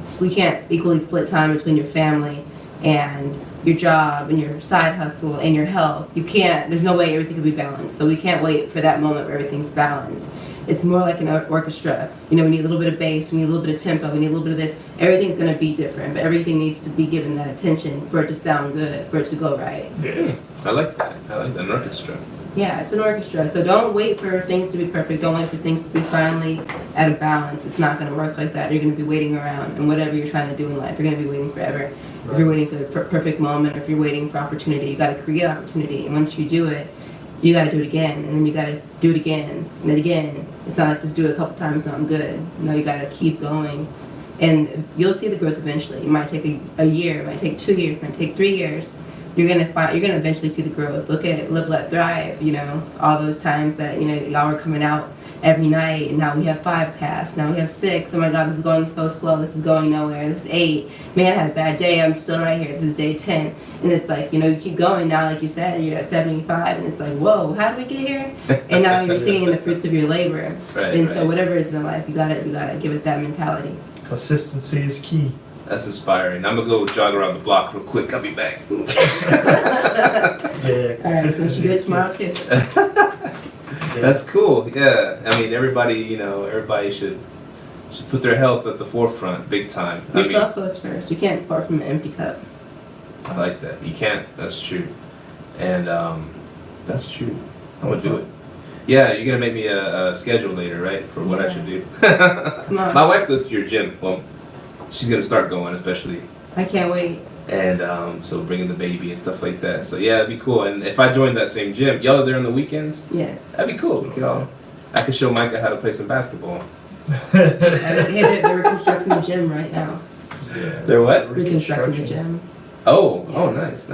So we can't equally split time between your family and your job and your side hustle and your health. There's no way everything could be balanced. So we can't wait for that moment where everything's balanced. It's more like an orchestra. You know, we need a little bit of bass, we need a little bit of tempo, we need a little bit of this. Everything's gonna be different, but everything needs to be given that attention for it to sound good, for it to go right. Yeah. I like that. I like that, an orchestra. Yeah, it's an orchestra. So don't wait for things to be perfect. Don't wait for things to be finally at a balance. It's not going to work like that. You're going to be waiting around, and whatever you're trying to do in life, you're going to be waiting forever. If you're waiting for the perfect moment, or if you're waiting for opportunity, you got to create opportunity. And once you do it, you got to do it again, and then you got to do it again, and then again. It's not like just do it a couple times, no, I'm good. No, you got to keep going, and you'll see the growth eventually. It might take a year, it might take 2 years, it might take 3 years. You're gonna eventually see the growth. Look at Live Let Thrive, you know, all those times that, you know, y'all were coming out every night, and now we have 5 casts, now we have 6. Oh my god, this is going so slow, this is going nowhere, this is 8. Man, I had a bad day, I'm still right here, this is day 10. And it's like, you know, you keep going now, like you said, you're at 75, and it's like, whoa, how did we get here? And now you're seeing the fruits of your labor. So whatever it is in life, you gotta give it that mentality. Consistency is key. That's inspiring. I'm gonna go jog around the block real quick. I'll be back. Yeah, Alright, so you do it tomorrow too. That's cool. Yeah. I mean, everybody should put their health at the forefront, big time. Yourself goes first. You can't pour from an empty cup. I like that. You can't. That's true. And that's true. I'm gonna do it. Yeah, you're gonna make me a schedule later, right? For what I should do. Come on. My wife goes to your gym. Well, she's gonna start going, especially. I can't wait. And so bringing the baby and stuff like that. So yeah, it'd be cool. And if I joined that same gym, y'all are there on the weekends? Yes. That'd be cool. I could show Micah how to play some basketball. Hey, they're reconstructing the gym right now. Yeah. They're what? Reconstructing the gym. Oh, Yeah. oh, nice.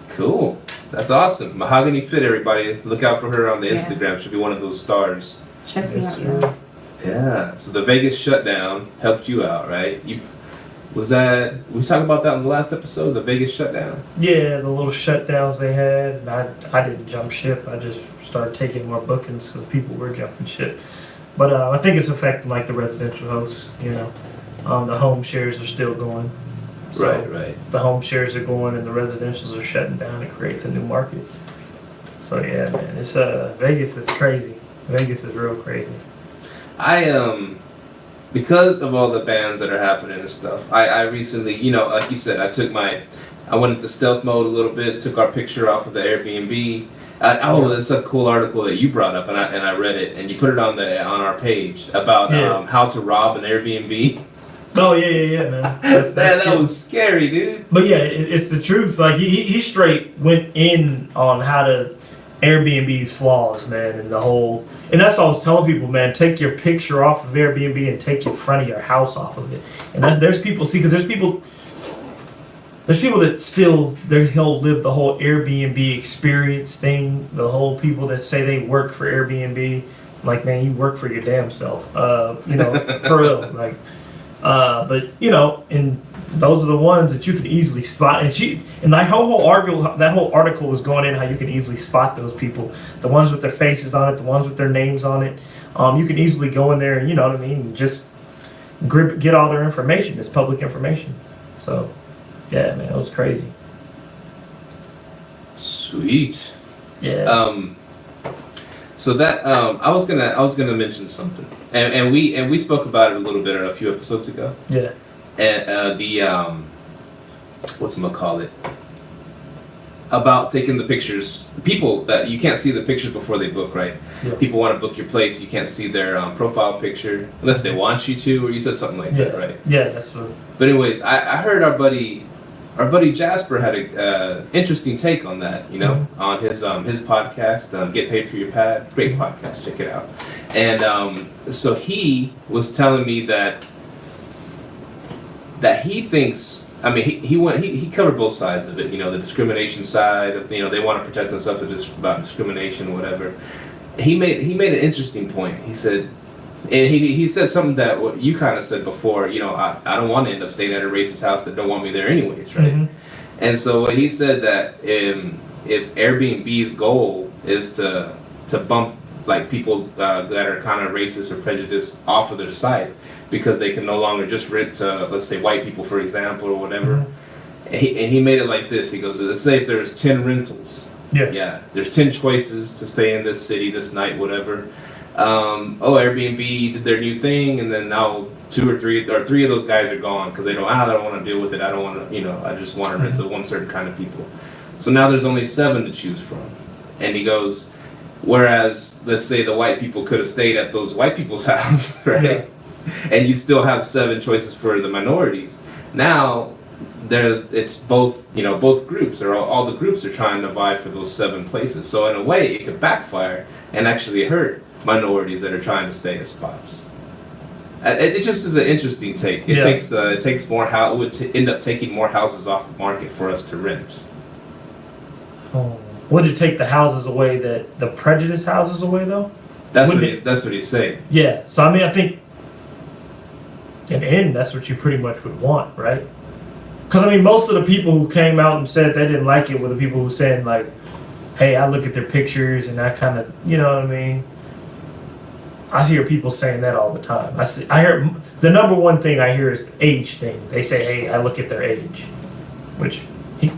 Cool. That's awesome. Mahogany Fit, everybody. Look out for her on the Yeah. Instagram. She'll be one of those stars. Check me Yes, out, sir. y'all. Yeah. So the Vegas shutdown helped you out, right? We talked about that in the last episode, the Vegas shutdown? Yeah, the little shutdowns they had. And I didn't jump ship. I just started taking more bookings because people were jumping ship. But I think it's affecting like the residential hosts. You know, the home shares are still going. So Right. if the home shares are going and the residentials are shutting down, it creates a new market. So yeah, man, it's Vegas is crazy. Vegas is real crazy. Because of all the bans that are happening and stuff, I recently, you know, like you said, I went into stealth mode a little bit, took our picture off of the Airbnb. It's a cool article that you brought up, and I read it, and you put it on our page about how to rob an Airbnb. Oh yeah, man. That's That was scary, dude. But yeah, it's the truth. Like he straight went in on how to Airbnb's flaws, man, and the whole. And that's what I was telling people, man. Take your picture off of Airbnb and take your front of your house off of it. And there's people because there's people that still he'll live the whole Airbnb experience thing. The whole people that say they work for Airbnb, like, man, you work for your damn self. You know, for real, like. But you know, and those are the ones that you can easily spot. And that whole article was going in how you can easily spot those people, the ones with their faces on it, the ones with their names on it. You can easily go in there and, you know what I mean, just get all their information. It's public information. So, yeah, man, it was crazy. Sweet. Yeah. So that I was gonna mention something, and we spoke about it a little bit a few episodes ago. Yeah. And whatchamacallit, about taking the pictures. People that you can't see the pictures before they book, right? Yeah. People want to book your place, you can't see their profile picture unless they want you to, or you said something like that, right? Yeah, that's what. But anyways, I heard our buddy Jasper had a interesting take on that, you know, on his podcast, Get Paid for Your Pad. Great podcast, check it out. And so he was telling me that he thinks, I mean, he covered both sides of it, you know, the discrimination side of, you know, they want to protect themselves about discrimination, whatever. He made an interesting point. He said, and he said something that what you kind of said before, you know, I don't want to end up staying at a racist house that don't want me there anyways, right? Mm-hmm. And so what he said that if Airbnb's goal is to bump like people that are kind of racist or prejudiced off of their site because they can no longer just rent to, let's say, white people, for example, or whatever. Mm-hmm. And he made it like this. He goes, let's say if there's 10 rentals. Yeah. There's 10 choices to stay in this city this night, whatever. Airbnb did their new thing, and then now 2 or 3 or 3 of those guys are gone because they don't. I don't want to deal with it. I don't want to. I just want to rent to one certain kind of people. So now there's only 7 to choose from. And he goes, whereas let's say the white people could have stayed at those white people's house, right? Yeah. And you'd still have 7 choices for the minorities. Now, it's both, both groups, or all the groups are trying to vie for those 7 places. So in a way, it could backfire and actually hurt minorities that are trying to stay in spots. It just is an interesting take. It takes more. It would end up taking more houses off the market for us to rent. Oh. Would it take the houses away, the prejudice houses away though? That's what he's saying. Yeah. So I mean, I think in the end, that's what you pretty much would want, right? Because I mean, most of the people who came out and said they didn't like it were the people who saying like, "Hey, I look at their pictures and I kind of, you know what I mean." I hear people saying that all the time. I hear the number one thing I hear is the age thing. They say, "Hey, I look at their age," which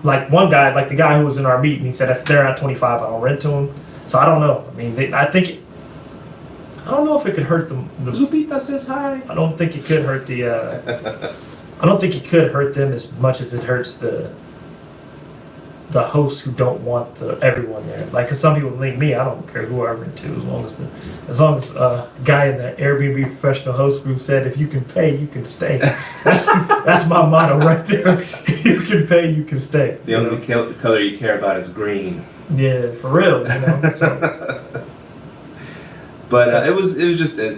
like one guy, like the guy who was in our meeting, he said if they're not 25, I don't rent to them. So I don't know. I mean, I don't know if it could hurt them. Lupita says hi. I don't think it could hurt the. I don't think it could hurt them as much as it hurts the hosts who don't want everyone there. Like, cause some people like me, I don't care who I rent to, as long as guy in the Airbnb professional host group said, if you can pay, you can stay. That's my motto right there. If you can pay, you can stay. The only color you care about is green. Yeah, for real. So. But it was interesting,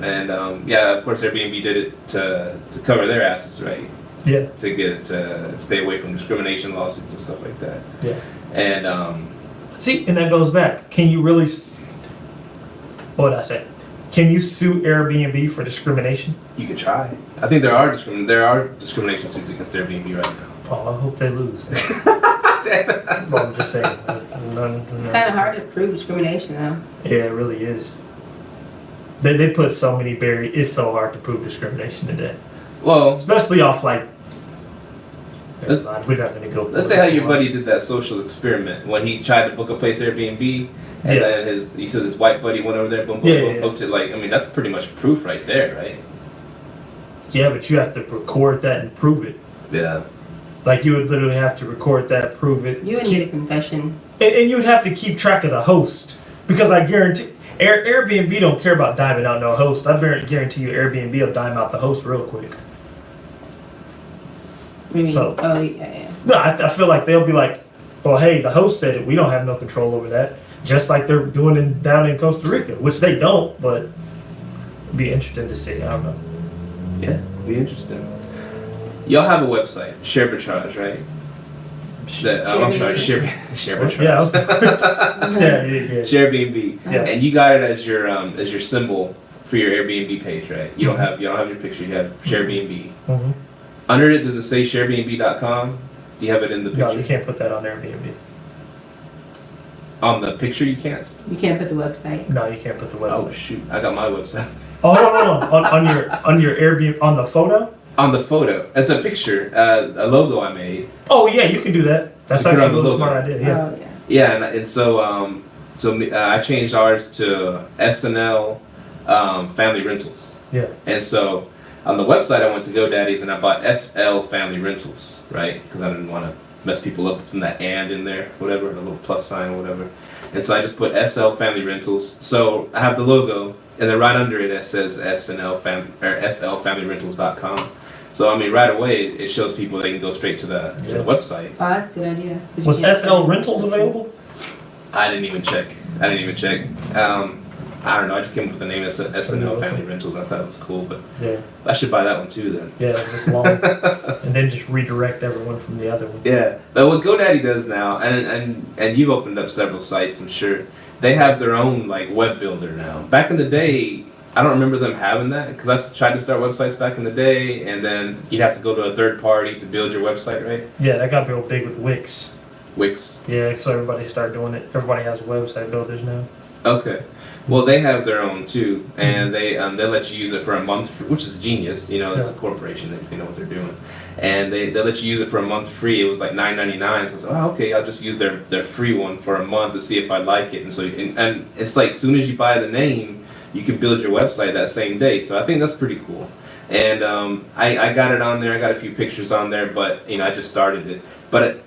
and of course Airbnb did it to cover their asses, right? Yeah. To stay away from discrimination lawsuits and stuff like that. Yeah. And and that goes back. Can you really? What did I say? Can you sue Airbnb for discrimination? You could try. I think there are discrimination suits against Airbnb right now. Oh, I hope they lose. Well, I'm just saying. It's kind of hard to prove discrimination, though. Yeah, it really is. They put so many barriers. It's so hard to prove discrimination today. Well, especially off like. We're not going to go. Let's say how your buddy did that social experiment when he tried to book a place Airbnb, and then he said his white buddy went over there, boom, booked it. Like, I mean, that's pretty much proof right there, right? Yeah, but you have to record that and prove it. Yeah. Like, you would literally have to record that, prove it. You would need a confession. And you would have to keep track of the host. Because I guarantee, Airbnb don't care about diming out no host. I guarantee you Airbnb will dime out the host real quick. So, yeah. No, I feel like they'll be like, well, hey, the host said it. We don't have no control over that. Just like they're doing down in Costa Rica, which they don't, but it'd be interesting to see. I don't know. Yeah, it'd be interesting. Y'all have a website, Sharearbitrage, right? I'm sorry, Sharearbitrage. Yeah. Sharebnb. Yeah. And you got it as your symbol for your Airbnb page, right? You don't have your picture. You have Sharebnb. Mm-hmm. Under it, does it say sharebnb.com? Do you have it in the picture? No, you can't put that on Airbnb. On the picture, you can't. You can't put the website. No, you can't put the website. Oh shoot! I got my website. Oh no. on your Airbnb, on the photo. On the photo, it's a picture, a logo I made. Oh yeah, you can do that. That's actually a really smart idea. Yeah. Oh, yeah. Yeah, and so I changed ours to SNL Family Rentals. Yeah. And so on the website, I went to GoDaddy's and I bought SL Family Rentals, right? Because I didn't want to mess people up with that and in there, whatever, the little plus sign or whatever. And so I just put SL Family Rentals. So I have the logo, and then right under it says SLFamilyRentals.com. So I mean, right away it shows people they can go straight to the website. Oh, that's a good idea. Was SL Rentals available? I didn't even check. I don't know. I just came up with the name SNL Family Rentals. I thought it was cool, but I should buy that one too then. Yeah, just long, and then just redirect everyone from the other one. Yeah, but what GoDaddy does now, and you've opened up several sites, I'm sure, they have their own like web builder now. Back in the day, I don't remember them having that because I've tried to start websites back in the day, and then you'd have to go to a third party to build your website, right? Yeah, that got real big with Wix. Wix. Yeah, so everybody started doing it. Everybody has website builders now. Okay. Well, they have their own too, and they let you use it for a month, which is genius. You know, it's a Yeah. corporation; they know what they're doing, and they let you use it for a month free. It was like $9.99. So I said, oh, okay, I'll just use their free one for a month to see if I like it. And so and it's like as soon as you buy the name, you can build your website that same day. So I think that's pretty cool. And I got it on there. I got a few pictures on there, but I just started it. But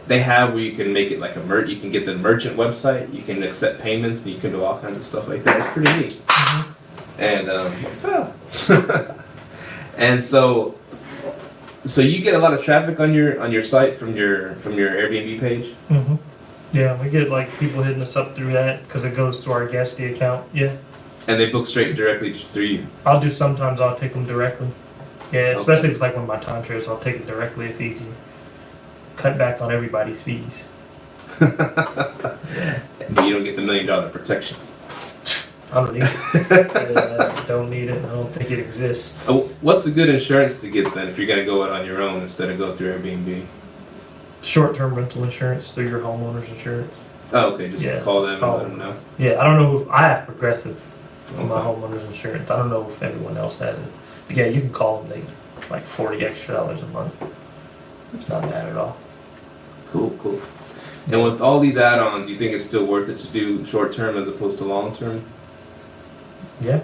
they have where you can make it like you can get the merchant website, you can accept payments, and you can do all kinds of stuff like that. It's pretty neat. And and so you get a lot of traffic on your site from your Airbnb page. Mm-hmm. Yeah, we get like people hitting us up through that because it goes to our Guesty account. Yeah. And they book straight directly through you. Sometimes I'll take them directly. Yeah, especially if it's like one of my timeshares, I'll take it directly. It's easy. Cut back on everybody's fees. But you don't get the $1 million protection. I don't need it. I don't need it. I don't think it exists. What's a good insurance to get then if you're gonna go out on your own instead of go through Airbnb? Short-term rental insurance through your homeowner's insurance. Oh, okay. Just call them call and let them know. Yeah, I don't know if I have Progressive on my homeowner's insurance. I don't know if everyone else has it. But yeah, you can call them. They like $40 extra a month. It's not bad at all. Cool. And with all these add-ons, do you think it's still worth it to do short-term as opposed to long-term? Yeah.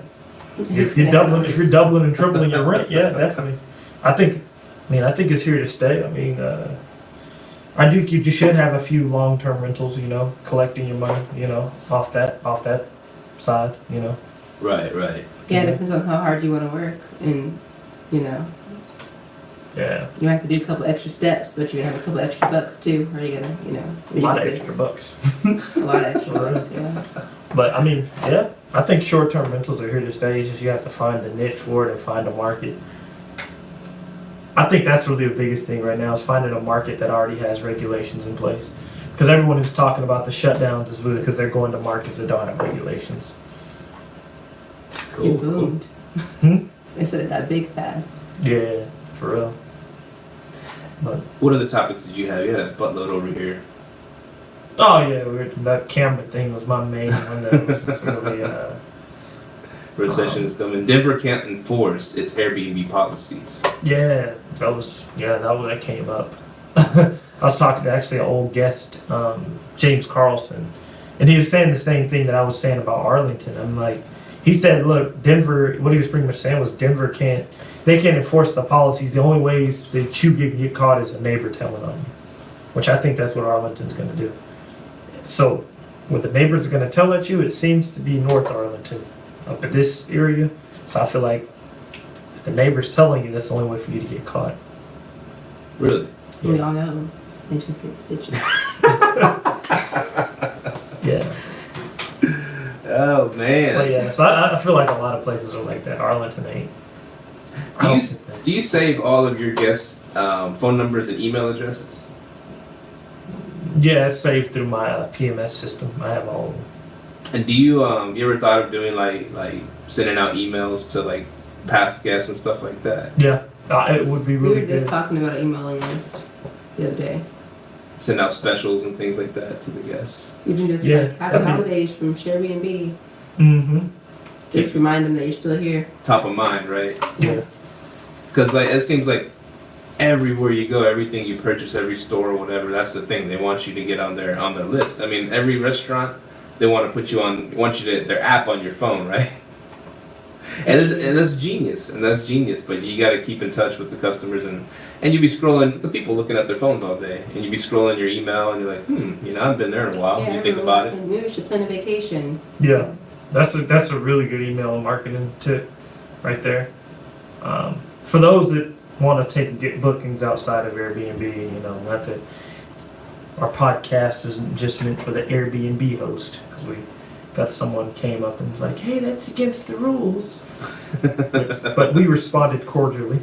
If you're doubling and tripling your rent, yeah, definitely. I think it's here to stay. I mean, I do think you should have a few long-term rentals, collecting your money, off that side, Right. Yeah, it depends on how hard you want to work, and Yeah. you might have to do a couple extra steps, but you're gonna have a couple extra bucks too. Or you're gonna, A lot of extra bucks. A lot of extra bucks, yeah. But I mean, yeah, I think short-term rentals are here to stay. It's just you have to find a niche for it and find a market. I think that's really the biggest thing right now is finding a market that already has regulations in place. Because everyone who's talking about the shutdowns is really because they're going to markets that don't have regulations. It boomed. Hmm? They said it that big fast. Yeah, for real. But What other topics did you have? You had a buttload over here. oh yeah, that camera thing was my main one that was really Recession is coming. Denver can't enforce its Airbnb policies. that came up. I was talking to actually an old guest, James Carlson, and he was saying the same thing that I was saying about Arlington. I'm like, he said, look, Denver. What he was pretty much saying was Denver can't enforce the policies. The only ways that you can get caught is a neighbor telling on you, which I think that's what Arlington's going to do. So, what the neighbors are going to tell at you, it seems to be North Arlington, up in this area. So I feel like if the neighbor's telling you, that's the only way for you to get caught. Really? We all know snitches get stitches. Yeah. Oh man. But yeah, so I feel like a lot of places are like that. Arlington ain't. Do you save all of your guests' phone numbers and email addresses? Yeah, it's saved through my PMS system. I have all of them. And do you ever thought of doing like sending out emails to like past guests and stuff like that? Yeah, it would be We really were just good. talking about an emailing list the other day. Send out specials and things like that to the guests. Even just Yeah, like happy that'd be- holidays from Airbnb. Mm-hmm. Just remind them that you're still here. Top of mind, right? Yeah. Because like it seems like everywhere you go, everything you purchase, every store or whatever, that's the thing. They want you to get on their list. I mean, every restaurant, they want to put you on, their app on your phone, right? And that's genius. But you got to keep in touch with the customers, and you be scrolling. The people looking at their phones all day, and you be scrolling your email, and you're like, I haven't been there in a while. Yeah, You think about it. Maybe we should plan a vacation. Yeah, that's a really good email marketing tip, right there. For those that want to get bookings outside of Airbnb, not that our podcast isn't just meant for the Airbnb host, because we got someone came up and was like, "Hey, that's against the rules," but we responded cordially.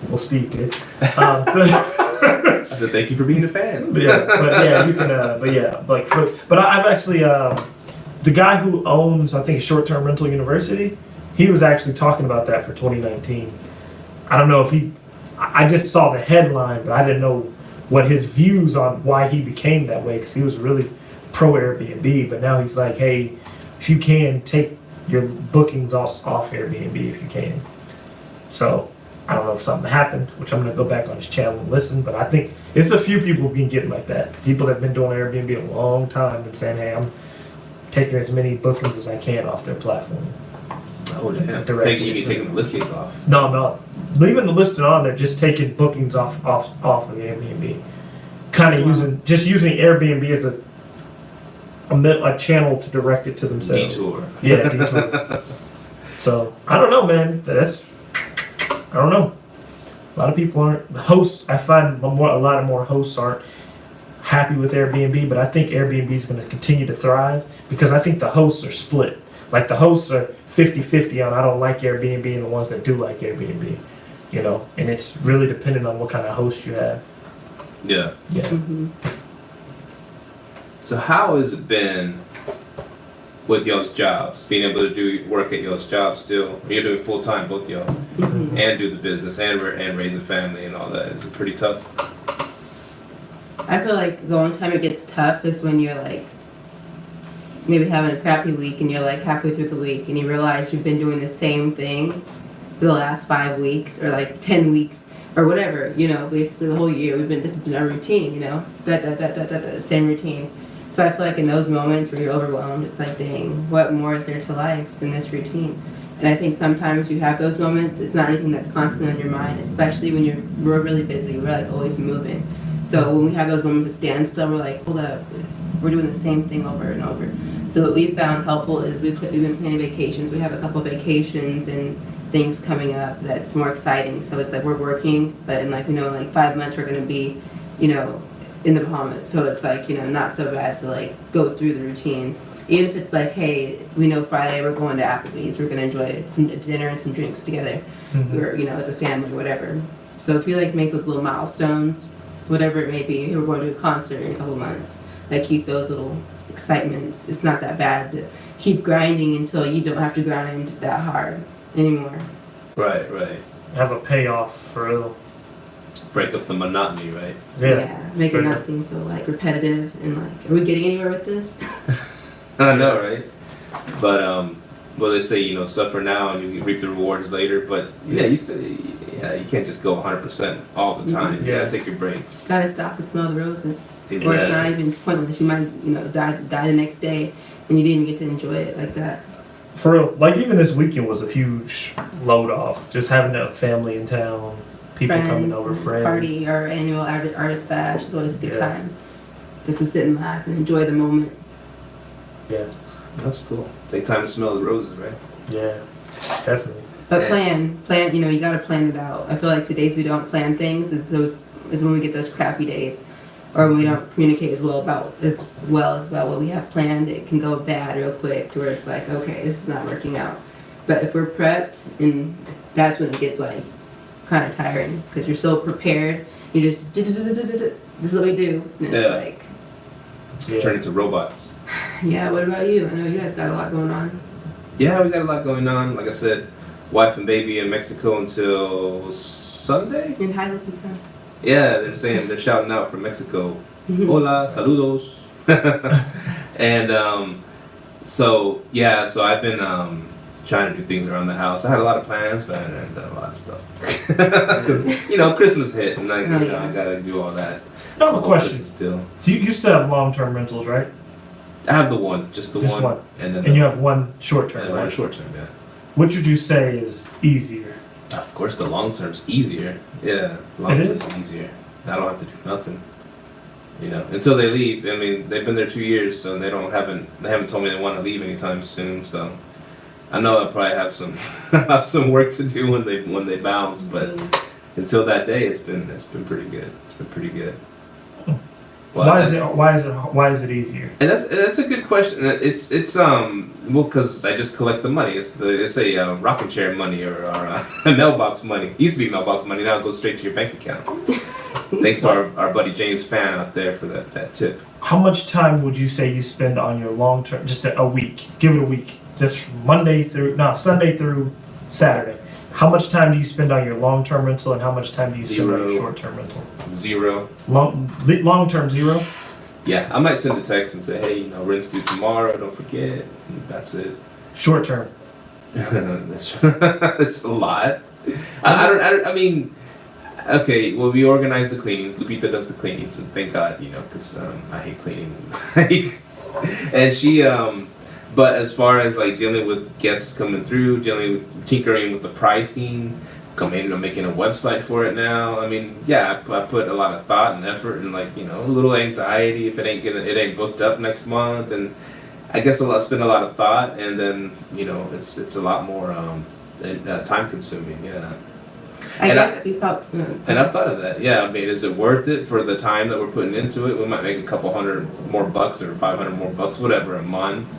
Well, Steve did. I said, thank you for being a fan. But you can. I've actually the guy who owns, I think, Short Term Rental University. He was actually talking about that for 2019. I don't know if I just saw the headline, but I didn't know what his views on why he became that way, because he was really pro Airbnb. But now he's like, hey, if you can, take your bookings off Airbnb if you can. So I don't know if something happened, which I'm gonna go back on his channel and listen, but I think it's a few people who can get like that. People that have been doing Airbnb a long time and saying, hey, I'm taking as many bookings as I can off their platform. Oh damn! Directly You mean taking the listings off? No, leaving the listing on there, just taking bookings off of Airbnb. Kind of using Airbnb as a channel to direct it to themselves. Detour. Yeah, detour. So I don't know, man. I don't know. A lot of people aren't. The hosts, I find a lot more hosts aren't happy with Airbnb, but I think Airbnb is going to continue to thrive because I think the hosts are split. Like the hosts are 50-50 on I don't like Airbnb and the ones that do like Airbnb, you know, and it's really dependent on what kind of host you have. Yeah. Yeah. Mm-hmm. So how has it been with y'all's jobs, being able to do work at y'all's job still? You're doing full time, both y'all, Mm-hmm. and do the business and raise a family and all that. Is it pretty tough? I feel like the only time it gets tough is when you're like maybe having a crappy week and you're like halfway through the week and you realize you've been doing the same thing for the last 5 weeks or like 10 weeks or whatever, you know, basically the whole year this has been our routine, you know, that same routine. So I feel like in those moments where you're overwhelmed, it's like, dang, what more is there to life than this routine? And I think sometimes you have those moments, it's not anything that's constant on your mind, especially when we're really busy, we're like always moving. So when we have those moments of standstill, we're like, hold up, we're doing the same thing over and over. So what we've found helpful is we've been planning vacations. We have a couple of vacations and things coming up that's more exciting. So it's like we're working, but in like, you know, like 5 months we're going to be, you know, in the Bahamas. So it's like, you know, not so bad to like go through the routine. Even if it's like, hey, we know Friday we're going to Applebee's. We're going to enjoy some dinner and some drinks together. Mm-hmm. Or, you know, as a family, whatever. So if you like make those little milestones, whatever it may be, we're going to a concert in a couple months. Like keep those little excitements. It's not that bad to keep grinding until you don't have to grind that hard anymore. Right. Have a payoff for real. Break up the monotony, right? Yeah. Make it Fair not enough. seem so like repetitive and like, are we getting anywhere with this? I know, right? But well, they say, you know, suffer now and you reap the rewards later. But yeah, you can't just go 100% all the time. Mm-hmm. You Yeah. gotta take your breaks. Gotta stop and smell the roses. Exactly. Or it's not even pointless. You might, you know, die the next day and you didn't even get to enjoy it like that. For real, like even this weekend was a huge load off. Just having a family in town, people coming over, friends. Party, our annual artist bash is always a good Yeah. time. Just to sit and laugh and enjoy the moment. Yeah, That's cool. Take time to smell the roses, right? yeah, definitely. But Yeah. plan, you know, you gotta plan it out. I feel like the days we don't plan things is when we get those crappy days. Or when we don't communicate as well as about what we have planned. It can go bad real quick to where it's like, okay, this is not working out. But if we're prepped, and that's when it gets like kind of tiring because you're so prepared. You just this is what we do, and it's Yeah. like, Yeah. Turn into robots. yeah. What about you? I know you guys got a lot going on. Yeah, we got a lot going on. Like I said, wife and baby in Mexico until Sunday. And hi, Lupita. Yeah, they're shouting out from Mexico. Hola, saludos. And so I've been trying to do things around the house. I had a lot of plans, but I haven't done a lot of stuff because you know Christmas hit, and I gotta do all that. I have a question. Christmas still. So you still have long-term rentals, right? I have the one, just the Just one. and then And you have one short-term, one right? short term. Yeah. Which would you say is easier? Of course, the long term's easier. Yeah, long It term's easier. I don't have to do nothing. You know, until they leave. I mean, they've been there 2 years, so they haven't told me they want to leave anytime soon. So I know I'll probably have some work to do when they bounce. But until that day, it's been pretty good. It's been pretty good. Well, Why is it easier? And that's a good question. It's well, because I just collect the money. It's a rocking chair money or mailbox money. It used to be mailbox money. Now it goes straight to your bank account. Thanks to our buddy James Fan out there for that tip. How much time would you say you spend on your long-term? Just a week. Give it a week. Just Sunday through Saturday. How much time do you spend on your long-term rental, and how much time do you spend on your 0. short-term rental? 0. Long-term 0. Yeah, I might send a text and say, hey, rent's due tomorrow. Don't forget. And that's it. Short term. That's a lot. I mean, okay. Well, we organize the cleanings. Lupita does the cleanings, and thank God, because I hate cleaning. And she, but as far as like dealing with guests coming through, tinkering with the pricing, making a website for it now. I mean, yeah, I put a lot of thought and effort and like a little anxiety if it ain't booked up next month, and I guess spend a lot of thought, and then it's a lot more time consuming. Yeah. I guess we felt. And I've thought of that. Yeah, I mean, is it worth it for the time that we're putting into it? We might make a couple $100 more bucks or $500 more bucks, whatever, a month.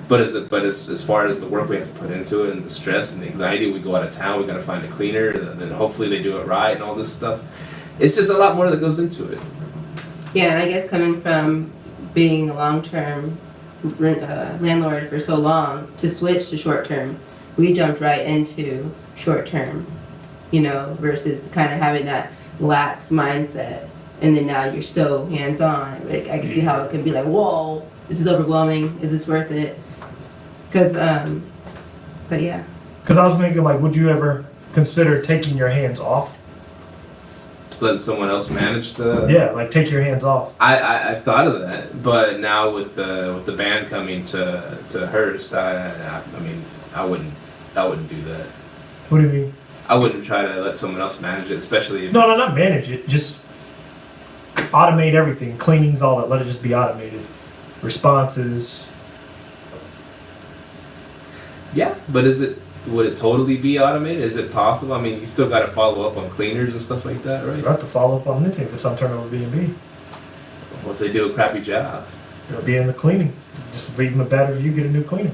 But as far as the work we have to put into it and the stress and the anxiety, we go out of town, we got to find a cleaner, and then hopefully they do it right and all this stuff. It's just a lot more that goes into it. Yeah, and I guess coming from being a long-term landlord for so long to switch to short-term, we jumped right into short-term, versus kind of having that lax mindset. And then now you're so hands-on. Like, I can see how it could be like, whoa, this is overwhelming. Is this worth it? Because, but yeah. Because I was thinking, like, would you ever consider taking your hands off? Letting someone else manage the. Yeah, like take your hands off. I thought of that, but now with the band coming to Hearst, I mean, I wouldn't do that. What do you mean? I wouldn't try to let someone else manage it, especially if No, not manage it. Just automate everything. Cleanings, all that. Let it just be automated. Responses. Yeah, but would it totally be automated? Is it possible? I mean, you still got to follow up on cleaners and stuff like that, right? You have to follow up on anything if it's on turnover B&B. Once they do a crappy job. It'll be in the cleaning. Just leave them a bad review, get a new cleaner.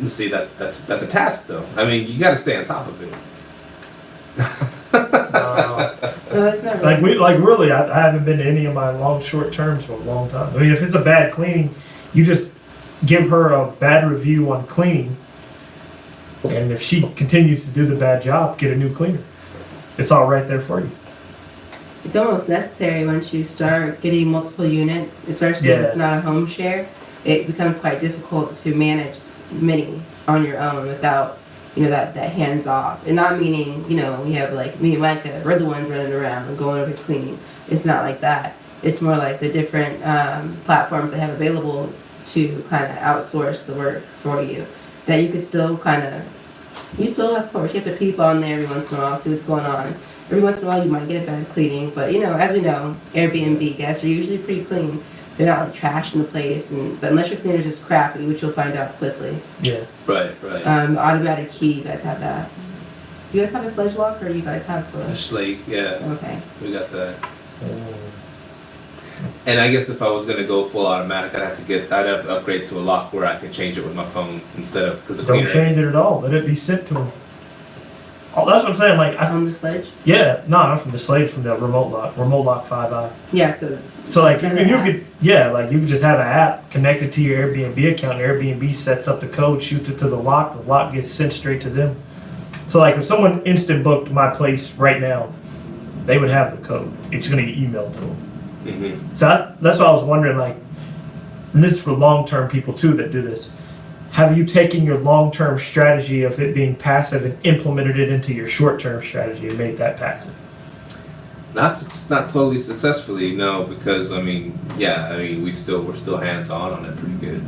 See, that's a task, though. I mean, you got to stay on top of it. Well, it's not really. Really, I haven't been to any of my short terms for a long time. I mean, if it's a bad cleaning, you just give her a bad review on cleaning, and if she continues to do the bad job, get a new cleaner. It's all right there for you. It's almost necessary once you start getting multiple units, especially if it's not a home share. It becomes quite difficult to manage many on your own without, that hands off. And not meaning, we have like me and Micah, we're the ones running around and going over cleaning. It's not like that. It's more like the different platforms they have available to kind of outsource the work for you. That you could still you still of course, you have to peep on there every once in a while, see what's going on. Every once in a while you might get a bad cleaning, but as we know, Airbnb guests are usually pretty clean. They're not like trashing the place, but unless your cleaner's just crappy, which you'll find out quickly. Yeah. Right. Automatic key, you guys have that. You guys have a sledge lock, or you guys have A slate, yeah. Okay. We got that. And I guess if I was gonna go full automatic, I'd have to upgrade to a lock where I could change it with my phone instead of because the Don't cleaner. change it at all. Let it be sent to them. Oh, that's what I'm saying. Like, On the sledge? yeah, no, not from the Slade, from the remote lock 5i. Yeah, so. So like, Send you an could, you could just have an app connected to your Airbnb account. Airbnb sets up the code, shoots it to the lock gets sent straight to them. So like, if someone instant booked my place right now, they would have the code. It's gonna get emailed to them. Mm-hmm. So that's why I was wondering, like, and this is for long-term people too that do this. Have you taken your long-term strategy of it being passive and implemented it into your short-term strategy and made that passive? Not totally successfully, no, because we're still hands on it pretty good,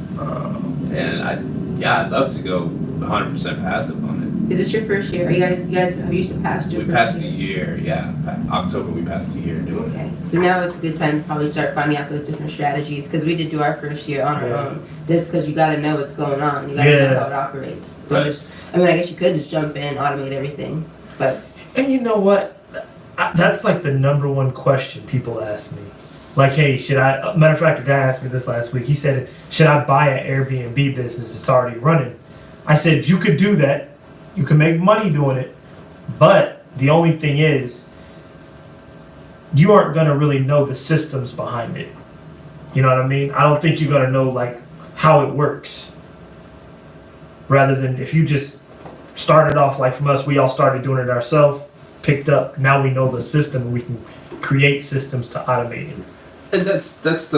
and I'd love to go 100% passive on it. Is this your first year? You guys have you surpassed your We first passed year? a year, yeah. October we passed a year doing it. Okay, so now it's a good time to probably start finding out those different strategies, because we did do our first year on our own. This because you got to know what's going on. You got to know how it operates. Don't just, I guess you could just jump in, automate everything, but. And you know what? That's like the number one question people ask me. Like, hey, should I? Matter of fact, a guy asked me this last week. He said, should I buy an Airbnb business that's already running? I said, you could do that. You can make money doing it. But the only thing is, you aren't going to really know the systems behind it. You know what I mean? I don't think you're going to know, like, how it works. Rather than if you just started off like from us, we all started doing it ourselves, picked up. Now we know the system and we can create systems to automate it. And that's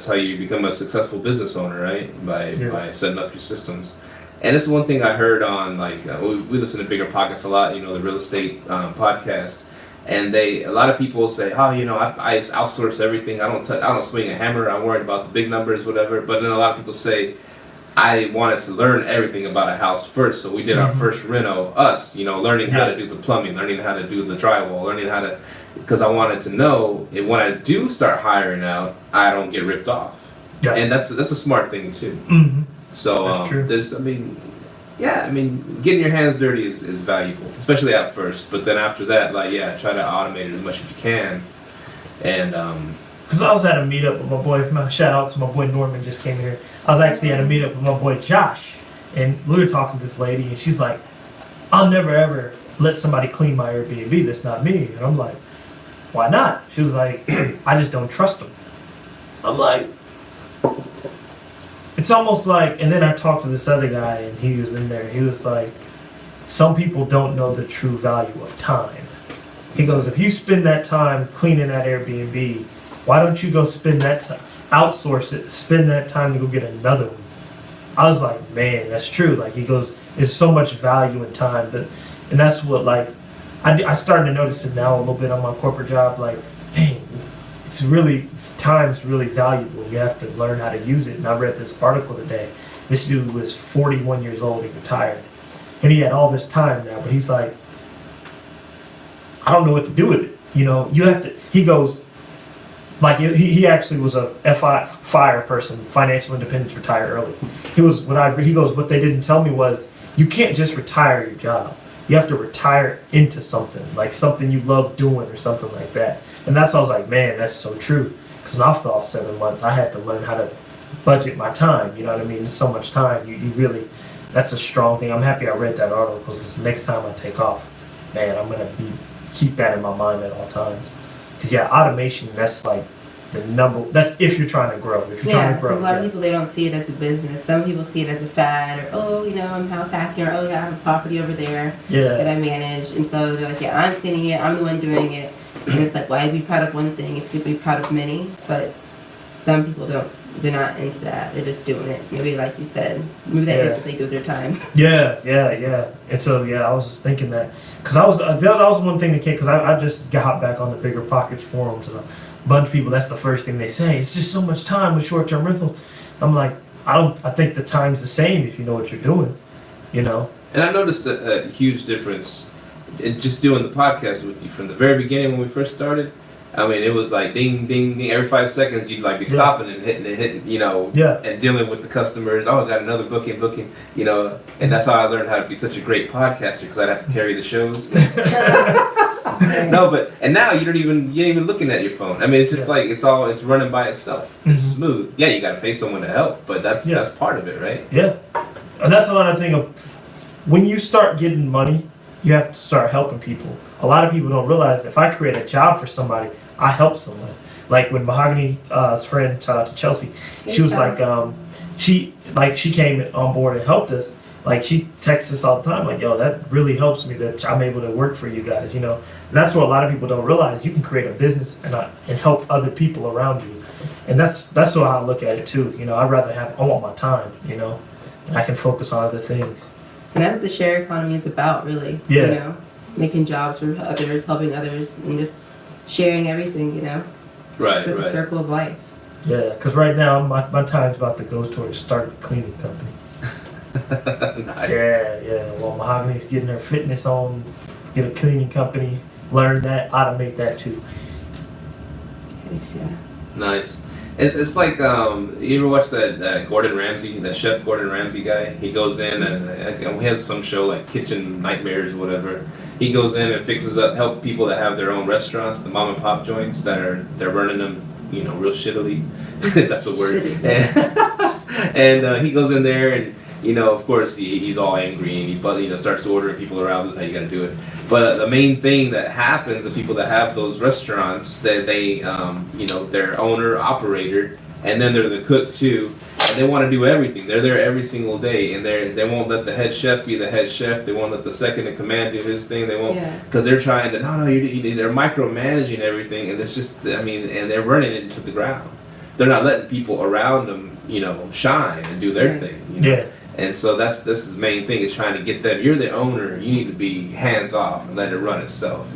how you become a successful business owner, right? By setting up your systems. And it's one thing I heard on we listen to Bigger Pockets a lot, the real estate podcast, and a lot of people say, oh, I outsource everything. I don't swing a hammer. I'm worried about the big numbers, whatever. But then a lot of people say, I wanted to learn everything about a house first, so we did our first reno, learning how to do the plumbing, learning how to do the drywall, learning how to, because I wanted to know if when I do start hiring out, I don't get ripped off. Yeah. And that's a smart thing too. Mm-hmm. So getting your hands dirty is valuable, especially at first. But then after that, try to automate it as much as you can. And because I was at a meetup with my boy, shout out to my boy Norman, just came here. I was actually at a meetup with my boy Josh, and we were talking to this lady, and she's like, I'll never ever let somebody clean my Airbnb, that's not me. And I'm like, why not? She was like, I just don't trust them. I'm like, it's almost like, and then I talked to this other guy, and he was in there, he was like, some people don't know the true value of time. He goes, if you spend that time cleaning that Airbnb, why don't you go spend that time, outsource it, spend that time to go get another one? I was like, man, that's true. Like, he goes, there's so much value in time. And that's what, I started to notice it now a little bit on my corporate job. Like, dang, time's really valuable. You have to learn how to use it. And I read this article today. This dude was 41 years old, he retired. And he had all this time now, but he's like, I don't know what to do with it. You have to, he goes, he actually was a FIRE person, financial independence, retired early. He goes, what they didn't tell me was, you can't just retire your job. You have to retire into something, like something you love doing or something like that. And that's, I was like, man, that's so true. Because when I was off 7 months, I had to learn how to budget my time. You know what I mean? There's so much time. You really, that's a strong thing. I'm happy I read that article, because next time I take off, man, I'm going to keep that in my mind at all times. Because automation, that's like that's if you're trying to grow. If you're trying to grow. A lot of people, they don't see it as a business. Some people see it as a fad, or I'm house hacking, or I have a property over there that I manage, and so they're like, I'm cleaning it, I'm the one doing it, and it's like, why be proud of one thing if you could be proud of many? But some people don't. They're not into that. They're just doing it. Maybe, like you said, maybe that is what they do with their time. Yeah. And so I was just thinking that, because that was one thing that came, because I just got back on the Bigger Pockets forums, and a bunch of people, that's the first thing they say. It's just so much time with short-term rentals. I'm like, I think the time's the same if you know what you're doing, And I noticed a huge difference in just doing the podcast with you from the very beginning when we first started. I mean, it was like ding, ding, ding. Every 5 seconds, you'd be stopping and hitting, and dealing with the customers. Oh, I got another booking, And that's how I learned how to be such a great podcaster, because I'd have to carry the shows. And now you ain't even looking at your phone. I mean, it's just it's running by itself. It's smooth. Yeah, you got to pay someone to help, but that's part of it, right? Yeah, and that's another thing of when you start getting money, you have to start helping people. A lot of people don't realize if I create a job for somebody, I help someone. Like when Mahogany's friend, shout out to Chelsea, she was like, she came on board and helped us. Like, she texts us all the time, like, yo, that really helps me that I'm able to work for you guys, And that's what a lot of people don't realize. You can create a business and help other people around you. And that's how I look at it too. I want my time, and I can focus on other things. And that's what the share economy is about, really. Yeah. Making jobs for others, helping others, and just sharing everything, Right, it's like a circle of life. Yeah, because right now my time's about to go towards starting a cleaning company. Nice. Yeah. Well, Mahogany's getting her fitness on, get a cleaning company, learn that, automate that too. Thanks, yeah. Nice. It's like, you ever watch that Gordon Ramsay, that chef Gordon Ramsay guy? He goes in and he has some show like Kitchen Nightmares or whatever. He goes in and help people that have their own restaurants, the mom and pop joints they're running them, real shittily. That's a word. And he goes in there and, of course he's all angry and he starts ordering people around. This is how you got to do it. But the main thing that happens, the people that have those restaurants, that they're owner, operator, and then they're the cook too. and they want to do everything. They're there every single day, and they won't let the head chef be the head chef. They won't let the second in command do his thing. They won't, because they're trying to. No, they're micromanaging everything, and it's just, I mean, and they're running it into the ground. They're not letting people around them, shine and do their thing. Yeah. And so this is the main thing, is trying to get them. You're the owner. You need to be hands off and let it run itself.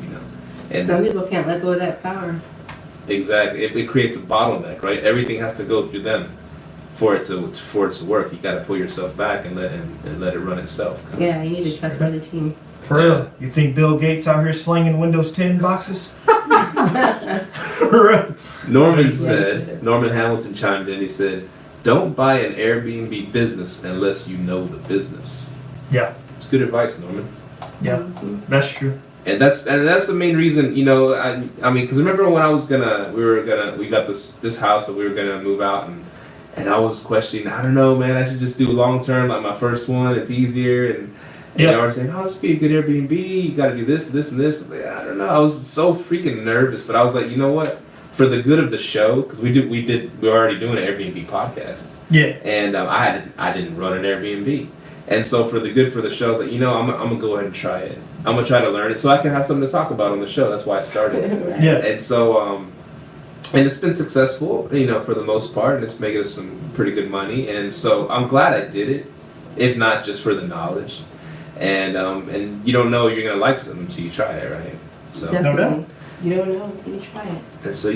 And some people can't let go of that power. exactly, it creates a bottleneck, right? Everything has to go through them for it to work. You got to pull yourself back and let it run itself. Yeah, you need a trustworthy team. For real. You think Bill Gates out here slinging Windows 10 boxes? Norman Hamilton chimed in. He said, "Don't buy an Airbnb business unless you know the business." Yeah. It's good advice, Norman. Yeah, that's true. And that's the main reason, I mean, because remember when we got this house that we were gonna move out, and I was questioning, I don't know, man, I should just do long term, like my first one, it's easier, and they were saying, oh, this would be a good Airbnb, you got to do this, this, and this. Like, I don't know, I was so freaking nervous, but I was like, you know what? For the good of the show, because we're already doing an Airbnb podcast. Yeah. And I didn't run an Airbnb. And so for the good for the show, I was like, I'm gonna go ahead and try it. I'm gonna try to learn it so I can have something to talk about on the show. That's why I started. Right. Yeah. And so, and it's been successful, for the most part, and it's making us some pretty good money. And so I'm glad I did it, if not just for the knowledge. And you don't know you're gonna like something until you try it, right? So Definitely. No doubt. You don't know until you try it. and so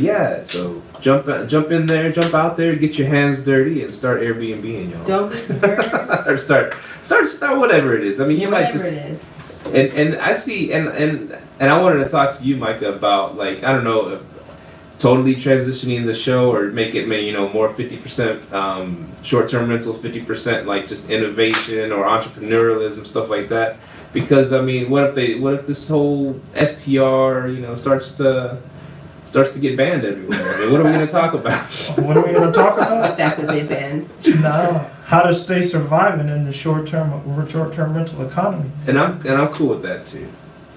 jump in there, jump out there, get your hands dirty, and start Airbnb-ing, y'all. Don't be scared. Or start whatever it is. I mean, you might Whatever just. it is. And I see, and I wanted to talk to you, Micah, about, like, I don't know, totally transitioning the show, or make it more 50% short-term rentals, 50% like just innovation or entrepreneurialism, stuff like that. Because I mean, what if this whole STR starts to get banned everywhere? I mean, what are we going to talk about? What are we going to talk about? The fact that they banned. No. How to stay surviving in the short-term rental economy. And I'm cool with that too.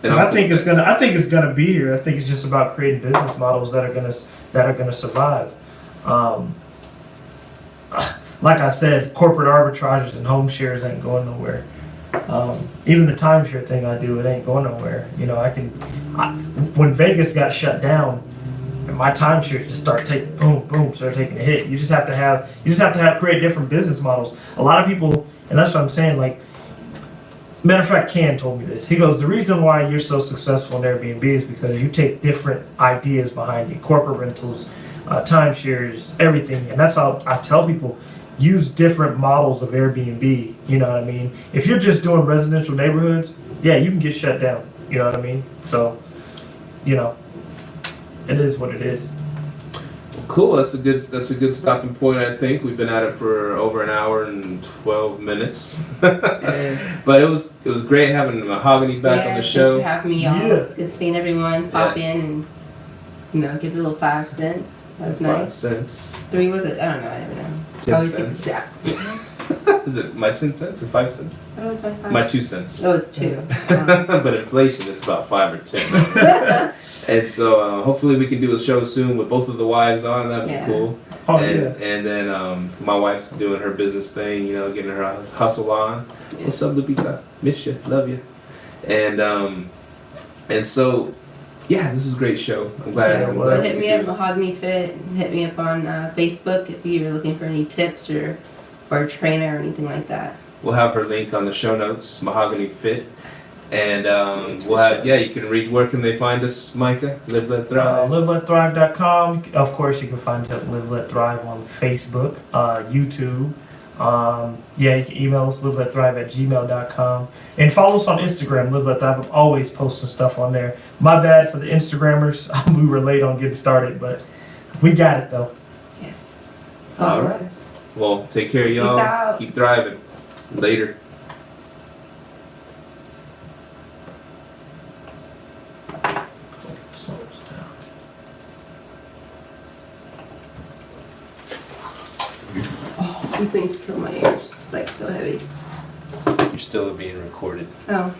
And I think it's gonna be here. I think it's just about creating business models that are gonna survive. Like I said, corporate arbitrages and home shares ain't going nowhere. Even the timeshare thing I do, it ain't going nowhere. When Vegas got shut down, my timeshares just start taking taking a hit. You just have to create different business models. A lot of people, and that's what I'm saying. Like, matter of fact, Ken told me this. He goes, the reason why you're so successful in Airbnb is because you take different ideas behind it, corporate rentals, timeshares, everything. And that's how I tell people, use different models of Airbnb. You know what I mean? If you're just doing residential neighborhoods, yeah, you can get shut down. You know what I mean? So, it is what it is. Cool. That's a good stopping point. I think we've been at it for over an hour and 12 minutes. But it was great having Mahogany back on the show. Thanks for having me, y'all. Yeah. It's good seeing everyone pop in and give a little 5 cents. That was 5 nice. cents. 3 was it? I don't know. I never know. 10 I always get the cents. sap. Is it my 10 cents or 5 cents? That was my 5. My 2 cents. Oh, it's 2. But inflation, it's about 5 or 10. And so hopefully we can do a show soon with both of the wives on. That'd be cool. Oh, And then my wife's doing her business thing, getting her hustle on. Yes. What's up, Lupita? Miss you, love you. And so, yeah, this is a great show. I'm glad everyone's So actually hit me up, doing it. Mahogany Fit. Hit me up on Facebook if you're looking for any tips or a trainer or anything like that. We'll have her link on the show notes, Mahogany Fit. And we'll have, you can read, where can they find us, Micah? Live, Let Thrive. LiveLetThrive.com. Of course, you can find us at Live Let Thrive on Facebook, YouTube. You can email us, liveletthrive@gmail.com. And follow us on Instagram, Live Let Thrive. I'm always posting stuff on there. My bad for the Instagrammers. We were late on getting started, but we got it, though. Yes. All right. Well, take care, y'all. Peace out. Keep thriving. Later. These things kill my ears. It's like so heavy. You're still being recorded. Oh.